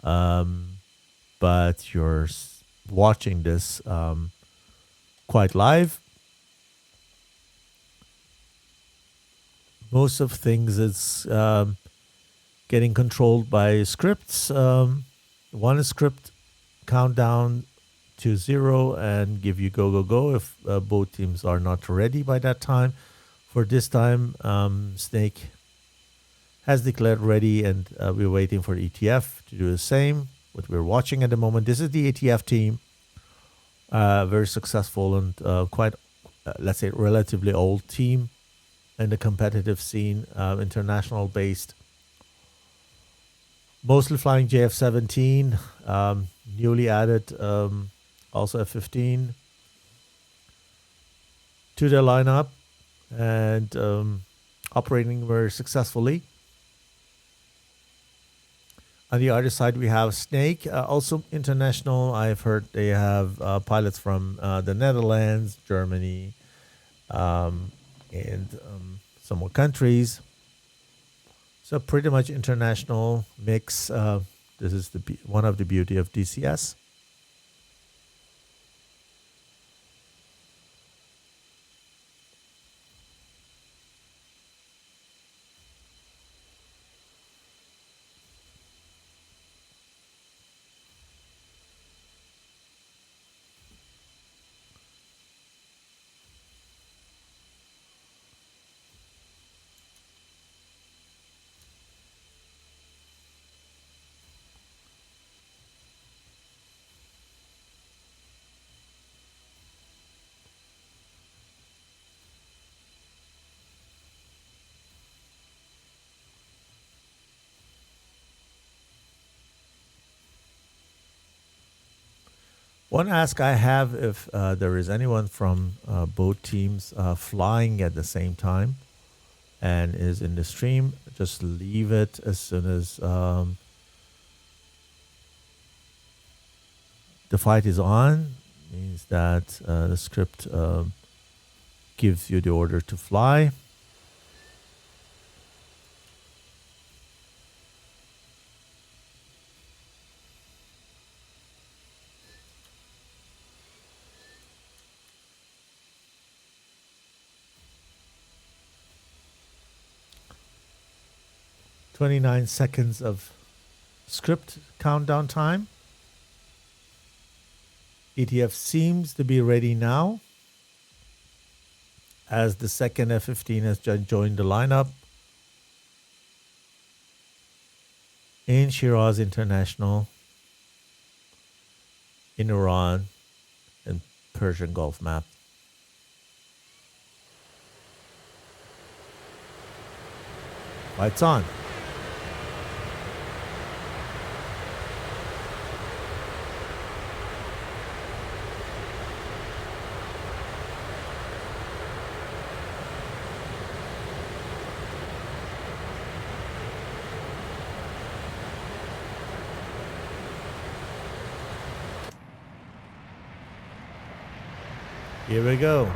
but you're watching this quite live. Most of things is getting controlled by scripts. One script countdown to 0 and give you go, go, go if both teams are not ready by that time. For this time, Snake has declared ready, and we're waiting for ETF to do the same. What we're watching at the moment, this is the ETF team. Very successful and quite, let's say, relatively old team in the competitive scene, international based. Mostly flying JF-17, newly added also F-15 to their lineup, and operating very successfully. On the other side, we have Snake, also international. I've heard they have pilots from the Netherlands, Germany, and some more countries. So pretty much international mix. This is one of the beauty of DCS. One ask I have, if there is anyone from both teams flying at the same time and is in the stream, just leave it as soon as the fight is on. Means that the script gives you the order to fly. "29 seconds of script countdown time. ETF seems to be ready now, as the second F-15 has just joined the lineup in Shiraz International, in Iran, and Persian Gulf map. Lights on. Here we go.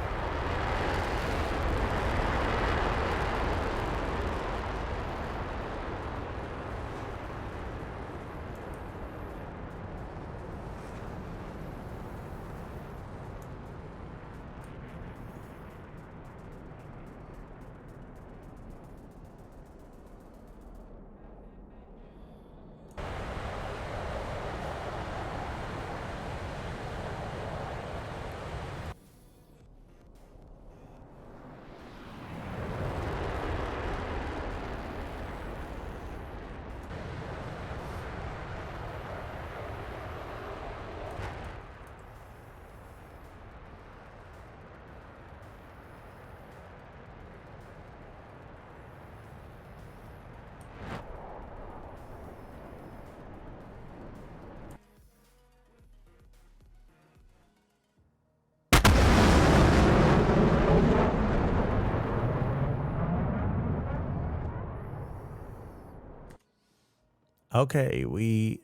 Okay, we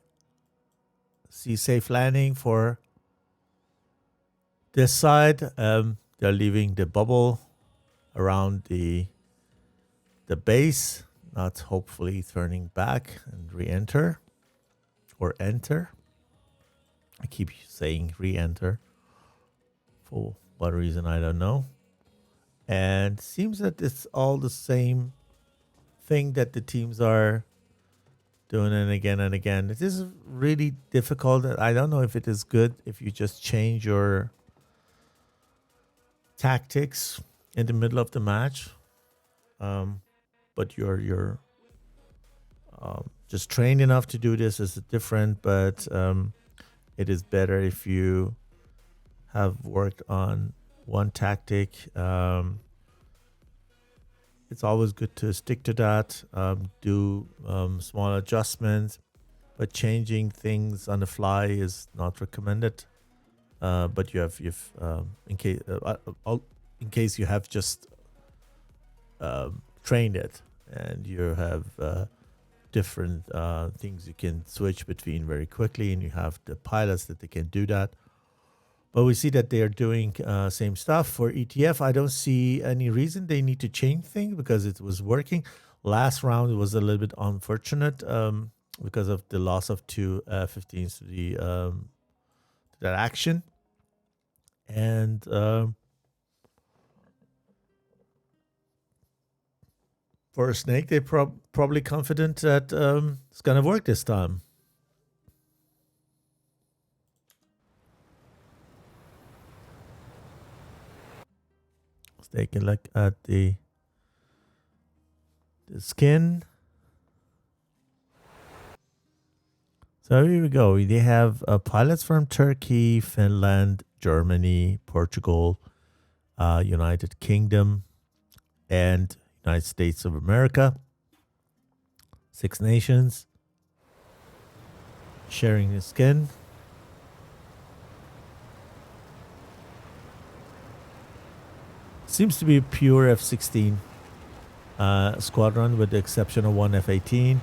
see safe landing for this side. They're leaving the bubble around the base, not hopefully turning back and re-enter or enter. I keep saying re-enter for what reason I don't know. And seems that it's all the same thing that the teams are doing it again and again. It is really difficult. I don't know if it is good if you just change your tactics in the middle of the match. But you're just trained enough to do this is different, but it is better if you have worked on one tactic. It's always good to stick to that, do small adjustments, but changing things on the fly is not recommended. But you've in case you have just trained it and you have different things you can switch between very quickly, and you have the pilots that they can do that. But we see that they are doing same stuff for ETF. I don't see any reason they need to change things because it was working. Last round was a little bit unfortunate because of the loss of two F-15s to the that action. And for a Snake, they're probably confident that it's going to work this time. Let's take a look at the skin. So here we go. They have pilots from Turkey, Finland, Germany, Portugal, United Kingdom, and United States of America. 6 nations sharing the skin. Seems to be a pure F-16 squadron with the exception of one F-18.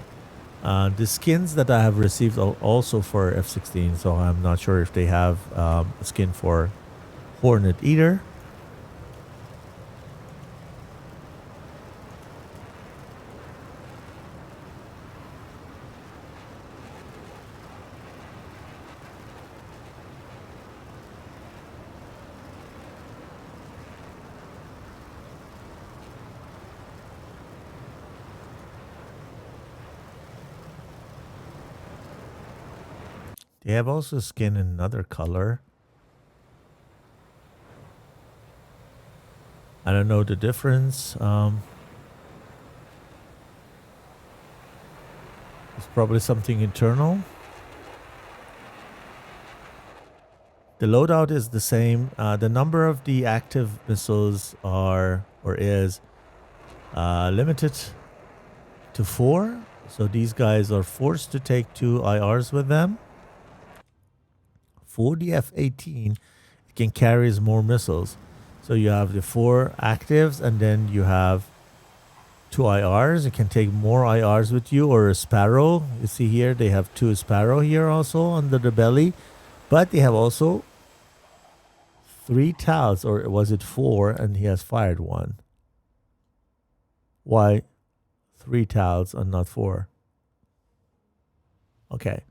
The skins that I have received are also for F-16, so I'm not sure if they have a skin for Hornet either. They have also skin in another color. I don't know the difference. It's probably something internal. The loadout is the same. The number of the active missiles is limited to 4. So these guys are forced to take 2 IRs with them. For the F-18, it can carry more missiles. So you have the 4 actives, and then you have 2 IRs. You can take more IRs with you, or a Sparrow. You see here, they have 2 Sparrow here also under the belly. But they have also 3 TALs, or was it 4, and he has fired 1. Why 3 TALs and not 4? Okay,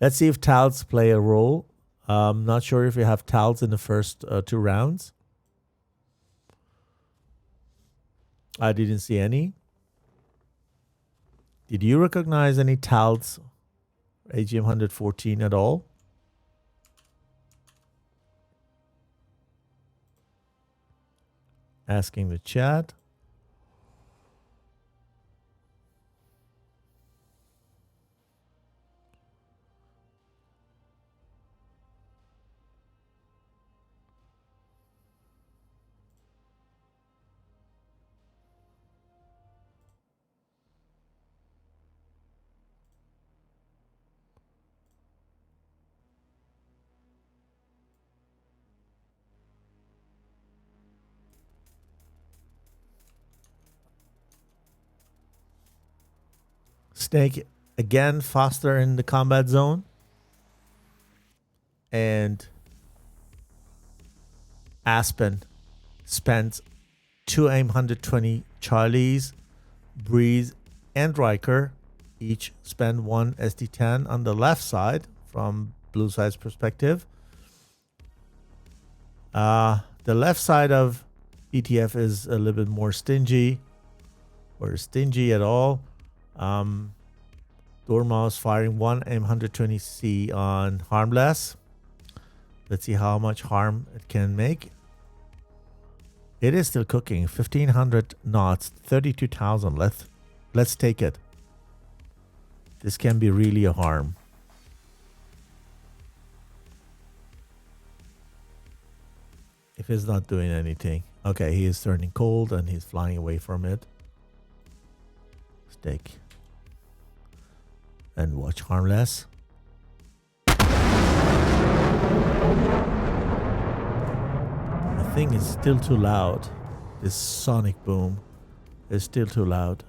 let's see if TALs play a role. I'm not sure if you have TALs in the first 2 rounds. I didn't see any. Did you recognize any TALs AGM 114 at all? Asking the chat. Snake, again faster in the combat zone. And Aspen spent 2 AIM 120 Charlies. Breeze and Riker each spend 1 SD10 on the left side from blue side's perspective. The left side of ETF is a little bit more stingy, or stingy at all. Dormouse firing 1 AIM 120C on Harmless. Let's see how much harm it can make. It is still cooking. 1,500 knots, 32,000. Let's take it. This can be really a harm. If it's not doing anything. Okay, he is turning cold and he's flying away from it. Stick. And watch Harmless. The thing is still too loud. This sonic boom is still too loud.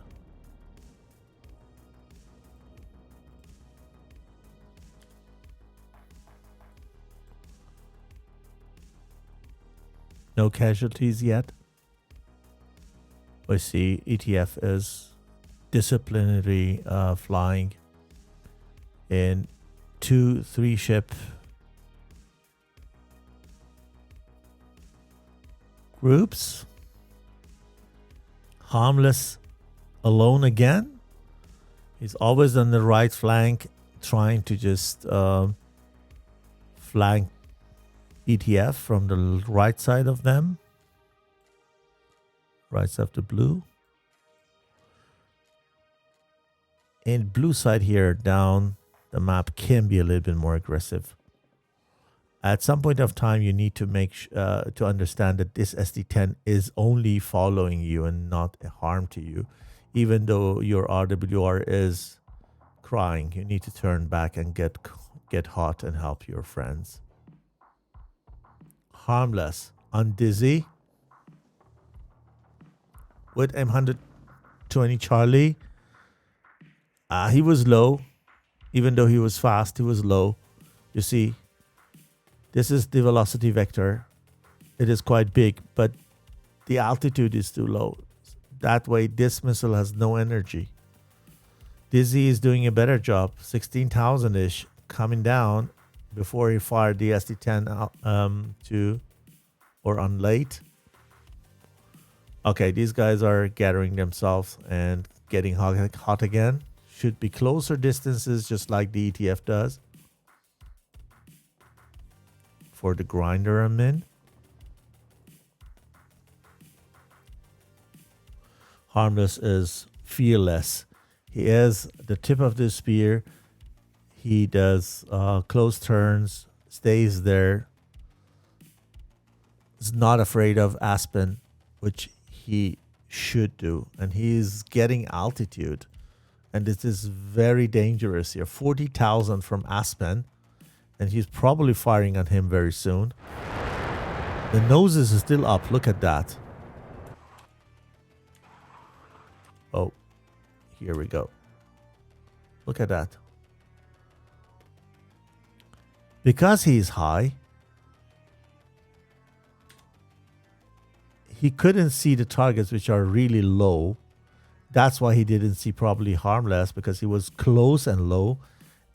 No casualties yet. We see ETF is disciplinary flying in 2-3 ship groups. Harmless alone again. He's always on the right flank, trying to just flank ETF from the right side of them. Right side of the blue. And blue side here down the map can be a little bit more aggressive. At some point of time, you need to make to understand that this SD10 is only following you and not a harm to you. Even though your RWR is crying, you need to turn back and get hot and help your friends. Harmless on Dizzy with M120 Charlie. He was low. Even though he was fast, he was low. You see, this is the velocity vector. It is quite big, but the altitude is too low. That way, this missile has no energy. Dizzy is doing a better job, 16,000-ish, coming down before he fired the SD-10 on late. Okay, these guys are gathering themselves and getting hot again. Should be closer distances, just like the ETF does. For the grinder I'm in. Harmless is fearless. He is the tip of the spear. He does close turns, stays there. Is not afraid of Aspen, which he should do. And he is getting altitude. And this is very dangerous here. 40,000 from Aspen. And he's probably firing on him very soon. The noses is still up. Look at that. Oh, here we go. Look at that. Because he's high, he couldn't see the targets which are really low. That's why he didn't see probably Harmless, because he was close and low.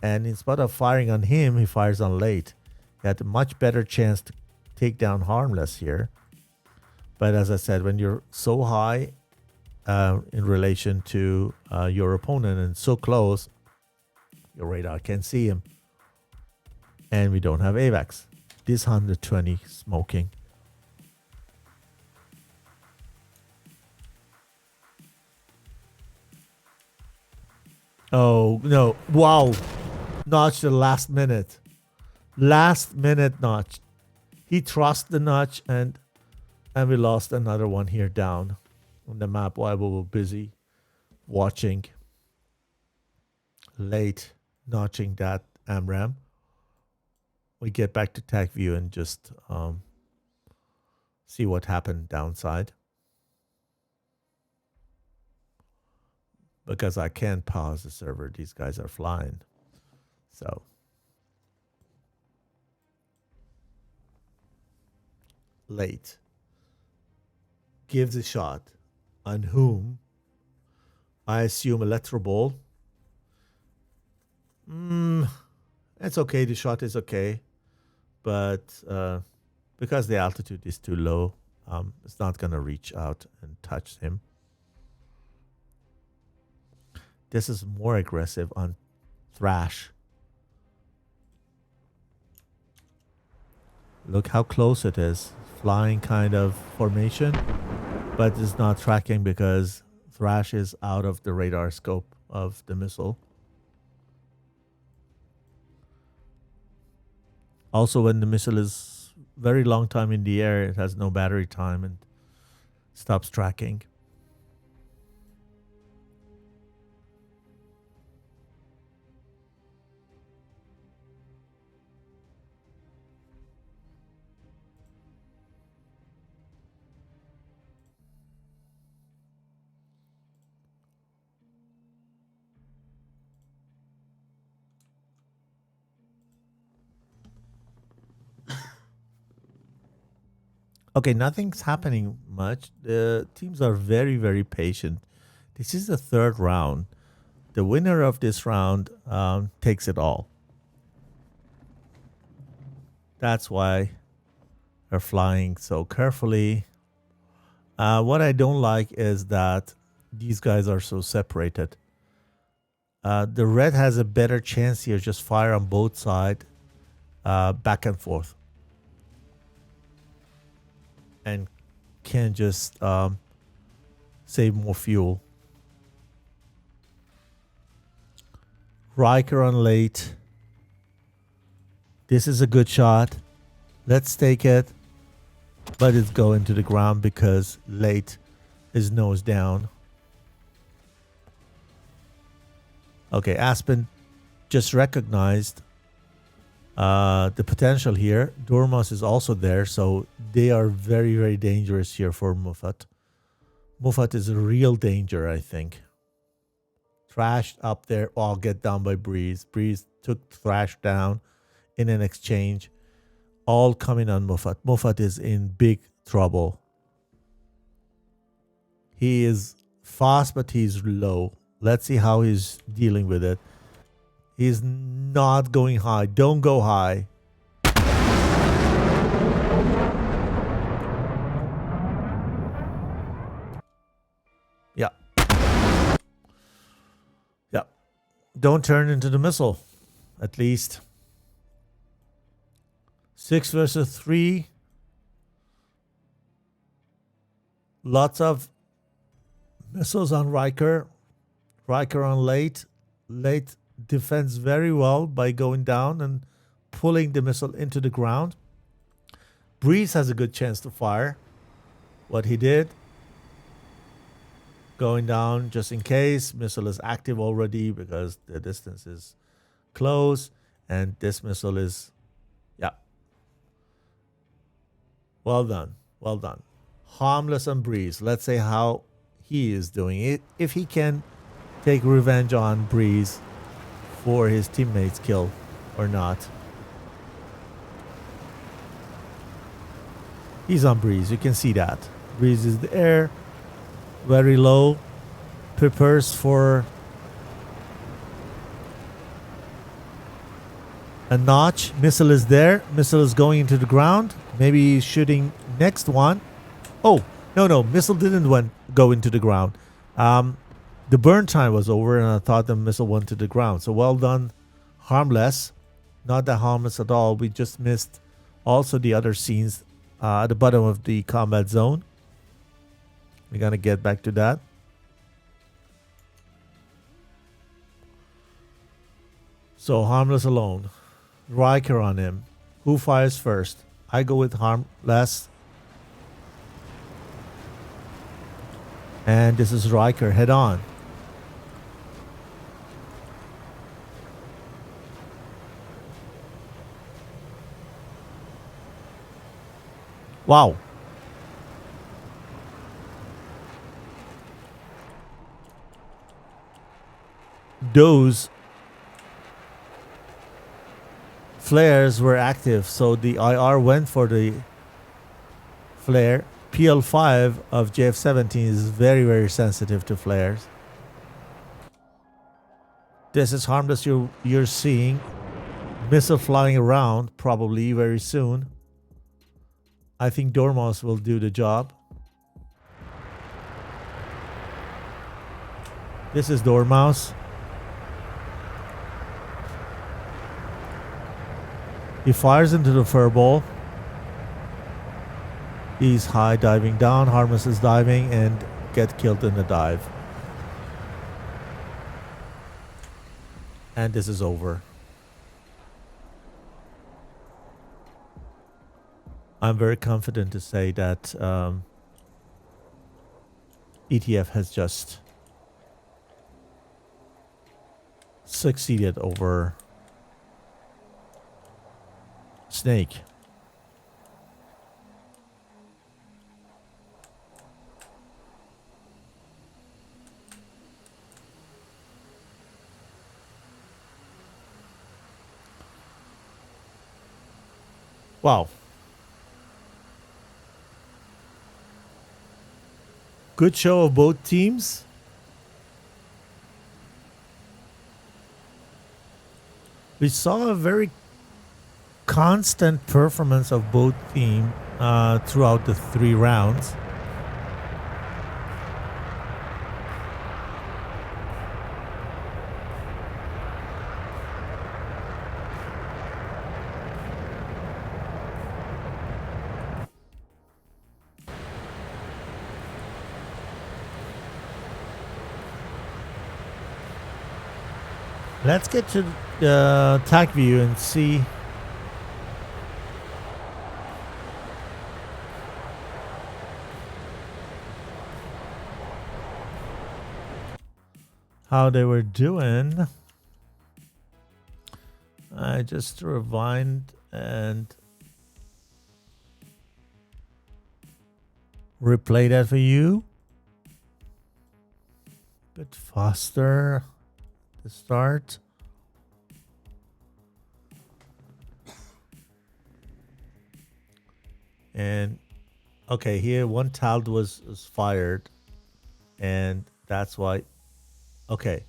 And instead of firing on him, he fires on late. He had a much better chance to take down Harmless here. But as I said, when you're so high in relation to your opponent and so close, your radar can't see him. And we don't have AVAX. This 120 smoking. Oh, no. Wow. Notch the last minute. Last minute notch. He trussed the notch and we lost another one here down on the map while we were busy watching. Late notching that AMRAAM. We get back to TAC view and just see what happened downside. because I can't pause the server. These guys are flying. So late gives a shot on whom I assume Electro Ball. It's okay. The shot is okay. But because the altitude is too low, it's not going to reach out and touch him. This is more aggressive on Thrash. Look how close it is. Flying kind of formation, but it's not tracking because Thrash is out of the radar scope of the missile. Also, when the missile is very long time in the air, it has no battery time and stops tracking. Okay, nothing's happening much. The teams are very, very patient. This is the third round. The winner of this round takes it all. That's why they're flying so carefully. What I don't like is that these guys are so separated. The red has a better chance here. Just fire on both sides, back and forth. And can just save more fuel. Riker on late. This is a good shot. Let's take it. But it's going to the ground because late is nose down. Okay, Aspen just recognized the potential here. Dormos is also there, so they are very, very dangerous here for Muffat. Muffat is a real danger, I think. Thrash up there. Oh, get down by Breeze. Breeze took Thrash down in an exchange. All coming on Muffat. Muffat is in big trouble. He is fast, but he's low. Let's see how he's dealing with it. He's not going high. Don't go high. Yeah. Yeah. Don't turn into the missile, at least. 6 versus 3. Lots of missiles on Riker. Riker on late. Late defends very well by going down and pulling the missile into the ground. Breeze has a good chance to fire. What he did, going down just in case. Missile is active already because the distance is close. And this missile is, yeah. Well done. Well done. Harmless on Breeze. Let's say how he is doing it. If he can take revenge on Breeze for his teammates' kill or not. He's on Breeze. You can see that. Breeze is there. Very low. Prepares for a notch. Missile is there. Missile is going into the ground. Maybe he's shooting next one. Oh, no. Missile didn't go into the ground. The burn time was over, and I thought the missile went to the ground. So well done. Harmless. Not that harmless at all. We just missed also the other scenes at the bottom of the combat zone. We're going to get back to that. So harmless alone. Riker on him. Who fires first? I go with harmless. And this is Riker head on. Wow. those flares were active, so the IR went for the flare. PL5 of JF-17 is very, very sensitive to flares. This is harmless. You're seeing missile flying around probably very soon. I think Dormouse will do the job. This is Dormouse. He fires into the furball. He's high diving down. Harmless is diving and get killed in the dive. And this is over. I'm very confident to say that ETF has just succeeded over Snake. Wow. Good show of both teams. We saw a very constant performance of both teams throughout the 3 rounds. Let's get to the attack view and see how they were doing. I just rewind and replay that for you. A bit faster to start. And okay, here one TALD was fired, and that's why. Okay,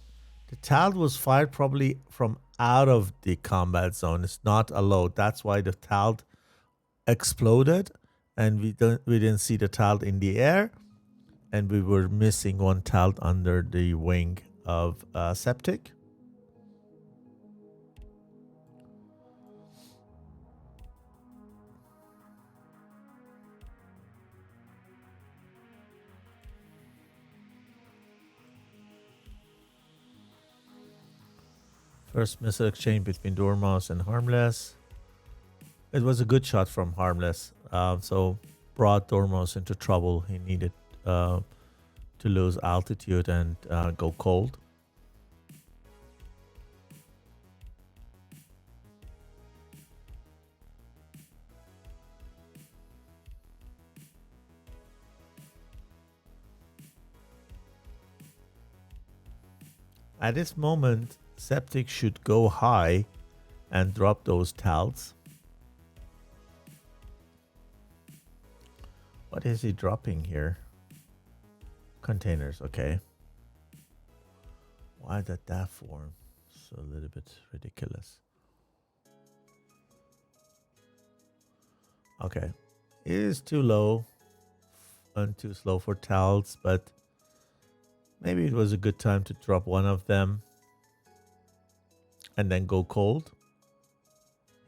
the TALD was fired probably from out of the combat zone. It's not a load. That's why the TALD exploded, and we didn't see the TALD in the air, and we were missing one TALD under the wing of Septic. First missile exchange between Dormouse and Harmless. It was a good shot from Harmless. So brought Dormouse into trouble. He needed to lose altitude and go cold. At this moment, Septic should go high and drop those TALDs. What is he dropping here? Containers, okay. Why did that form? It's a little bit ridiculous. Okay. It is too low and too slow for TALDs, but maybe it was a good time to drop one of them and then go cold.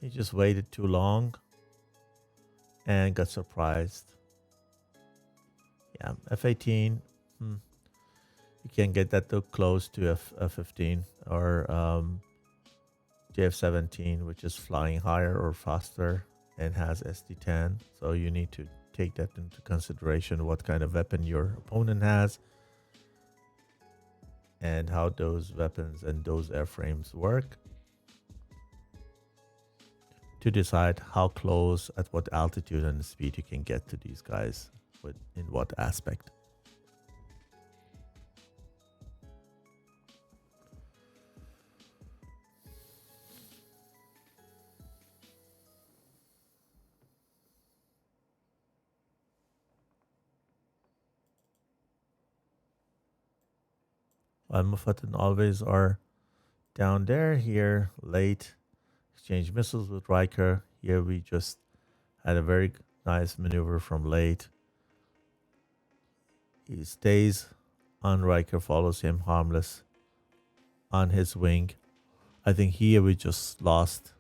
He just waited too long and got surprised. Yeah, F-18. You can't get that too close to F-15 or JF-17, which is flying higher or faster and has SD-10. So you need to take that into consideration, what kind of weapon your opponent has and how those weapons and those airframes work to decide how close, at what altitude and speed you can get to these guys in what aspect. While Muffat and Always are down there, here late exchange missiles with Riker. Here we just had a very nice maneuver from late. He stays on Riker, follows him harmless on his wing. I think here we just lost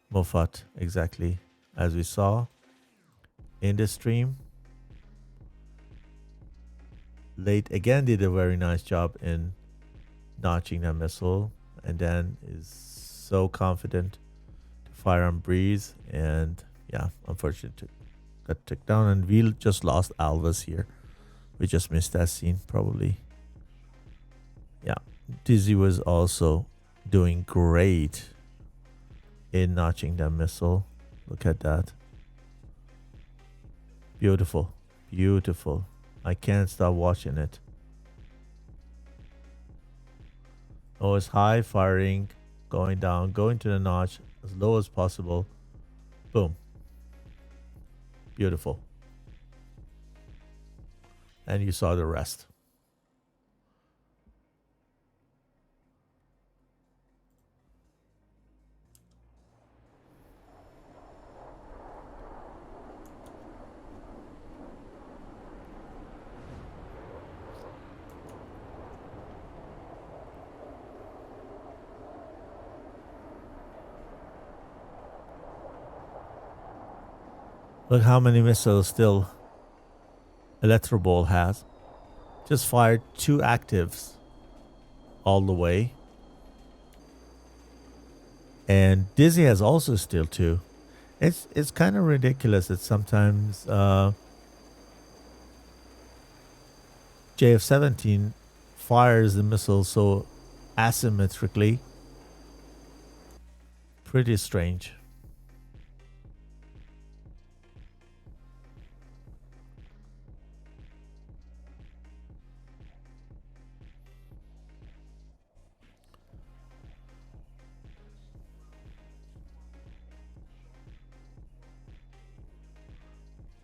Moffat exactly as we saw in the stream. Late again did a very nice job in notching that missile, and then is so confident to fire on Breeze, and yeah, unfortunately got took down, and we just lost Alvis here. We just missed that scene probably. Yeah, Dizzy was also doing great in notching that missile. Look at that. Beautiful. Beautiful. I can't stop watching it. Always high firing, going down, going to the notch as low as possible. Boom. Beautiful. And you saw the rest. Look how many missiles still Electroball has. Just fired 2 actives all the way. And Dizzy has also still 2. It's kind of ridiculous that sometimes JF-17 fires the missile so asymmetrically. Pretty strange.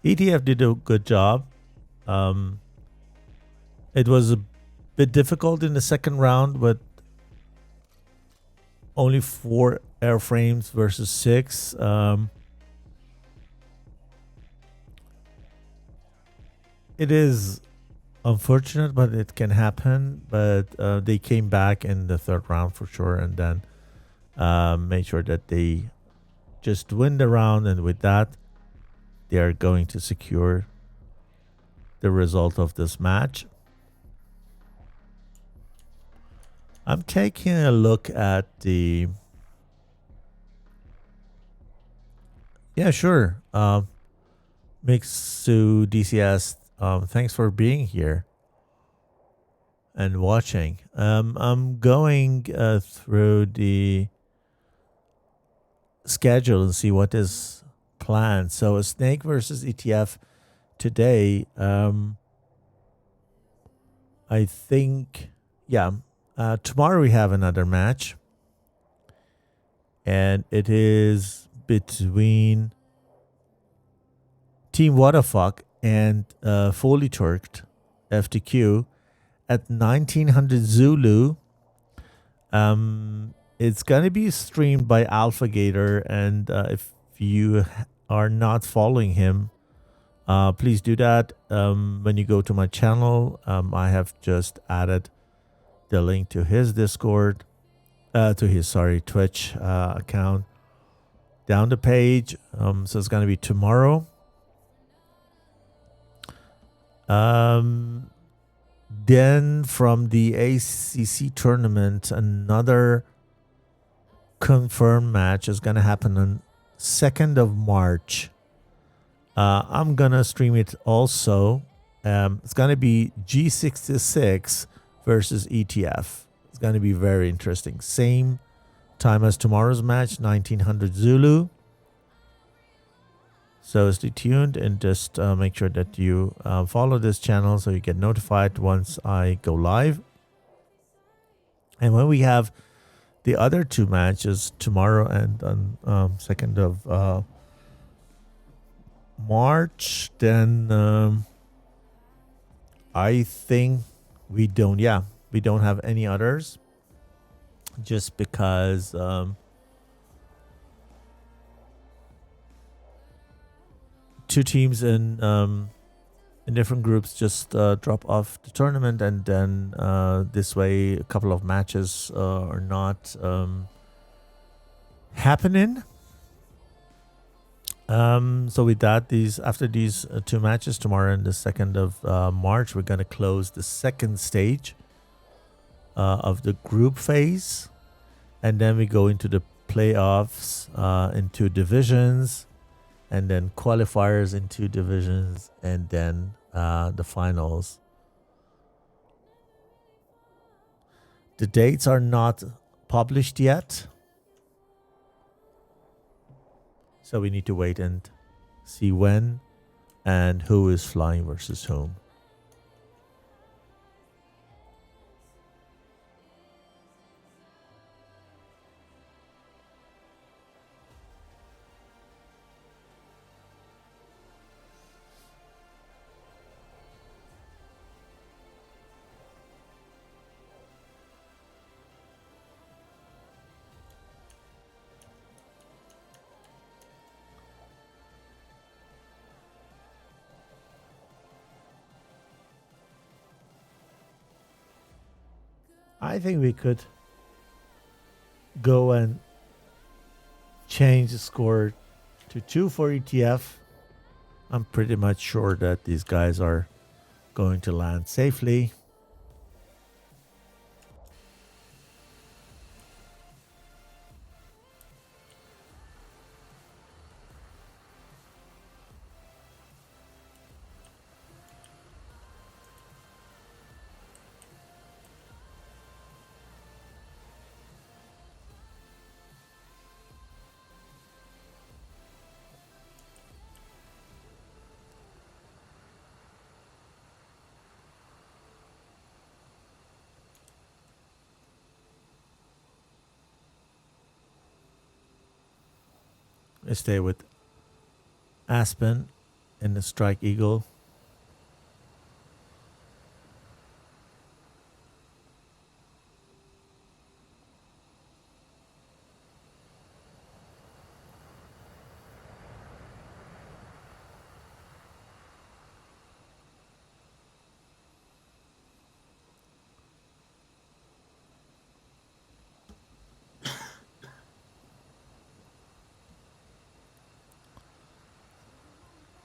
ETF did a good job. It was a bit difficult in the second round, but only 4 airframes versus 6. It is unfortunate, but it can happen. But they came back in the third round for sure, and then made sure that they just win the round, and with that, they are going to secure the result of this match. I'm taking a look at the... Yeah, sure. Mixu DCS, thanks for being here and watching. I'm going through the schedule and see what is planned. So a Snake versus ETF today. I think, yeah. Tomorrow we have another match, and it is between Team Whatafuck and Fully Turked FTQ at 1900 Zulu. It's gonna be streamed by AlphaGator, and if you are not following him, please do that. When you go to my channel, I have just added the link to his Discord, to his Twitch account down the page. So it's gonna be tomorrow. Then from the ACC tournament, another confirmed match is gonna happen on 2nd of March. I'm gonna stream it also. It's gonna be G66 versus ETF. It's going to be very interesting. Same time as tomorrow's match, 1900 Zulu. So stay tuned and just make sure that you follow this channel so you get notified once I go live. And when we have the other 2 matches tomorrow and on 2nd of March, then I think we don't. Yeah, we don't have any others, just because two teams in different groups just drop off the tournament, and then this way a couple of matches are not happening. So with that, after these two matches tomorrow and the 2nd of March, we're going to close the second stage of the group phase, and then we go into the playoffs into divisions, and then qualifiers in 2 divisions, and then the finals. The dates are not published yet, so we need to wait and see when and who is flying versus whom. I think we could go and change the score to 2 for ETF. I'm pretty much sure that these guys are going to land safely. I stay with Aspen and the Strike Eagle.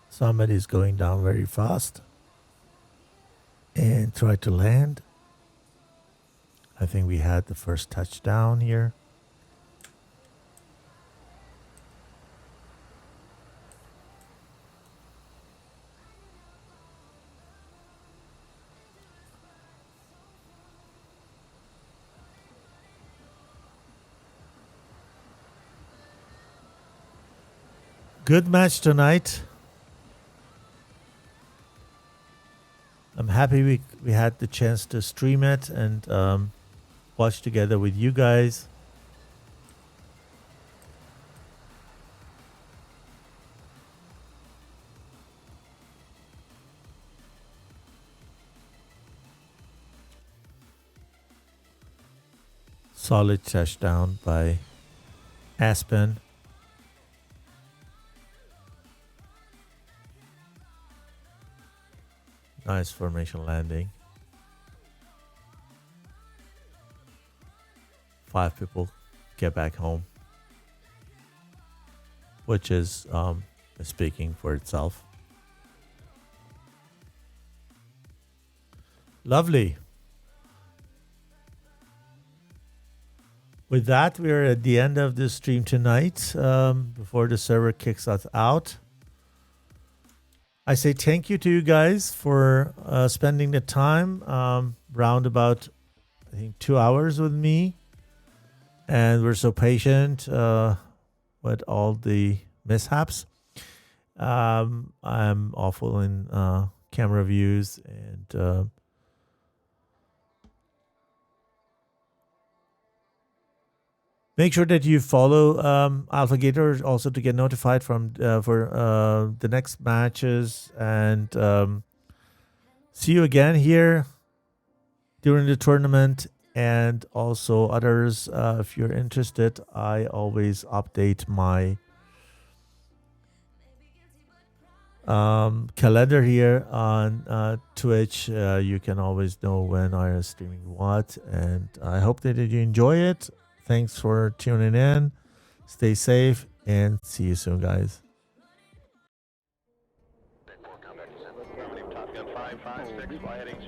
Somebody's going down very fast and try to land. I think we had the first touchdown here. Good match tonight. I'm happy we had the chance to stream it and watch together with you guys. Solid touchdown by Aspen. Nice formation landing. 5 people get back home, which is speaking for itself. Lovely. With that, we're at the end of this stream tonight. Before the server kicks us out, I say thank you to you guys for spending the time, round about, I think, 2 hours with me. And we're so patient with all the mishaps. I'm awful in camera views, and make sure that you follow AlphaGator also to get notified for the next matches. And see you again here during the tournament, and also others. If you're interested, I always update my calendar here on Twitch. You can always know when I am streaming what, and I hope that you enjoy it. Thanks for tuning in. Stay safe and see you soon, guys. Top Gun 556, fly heading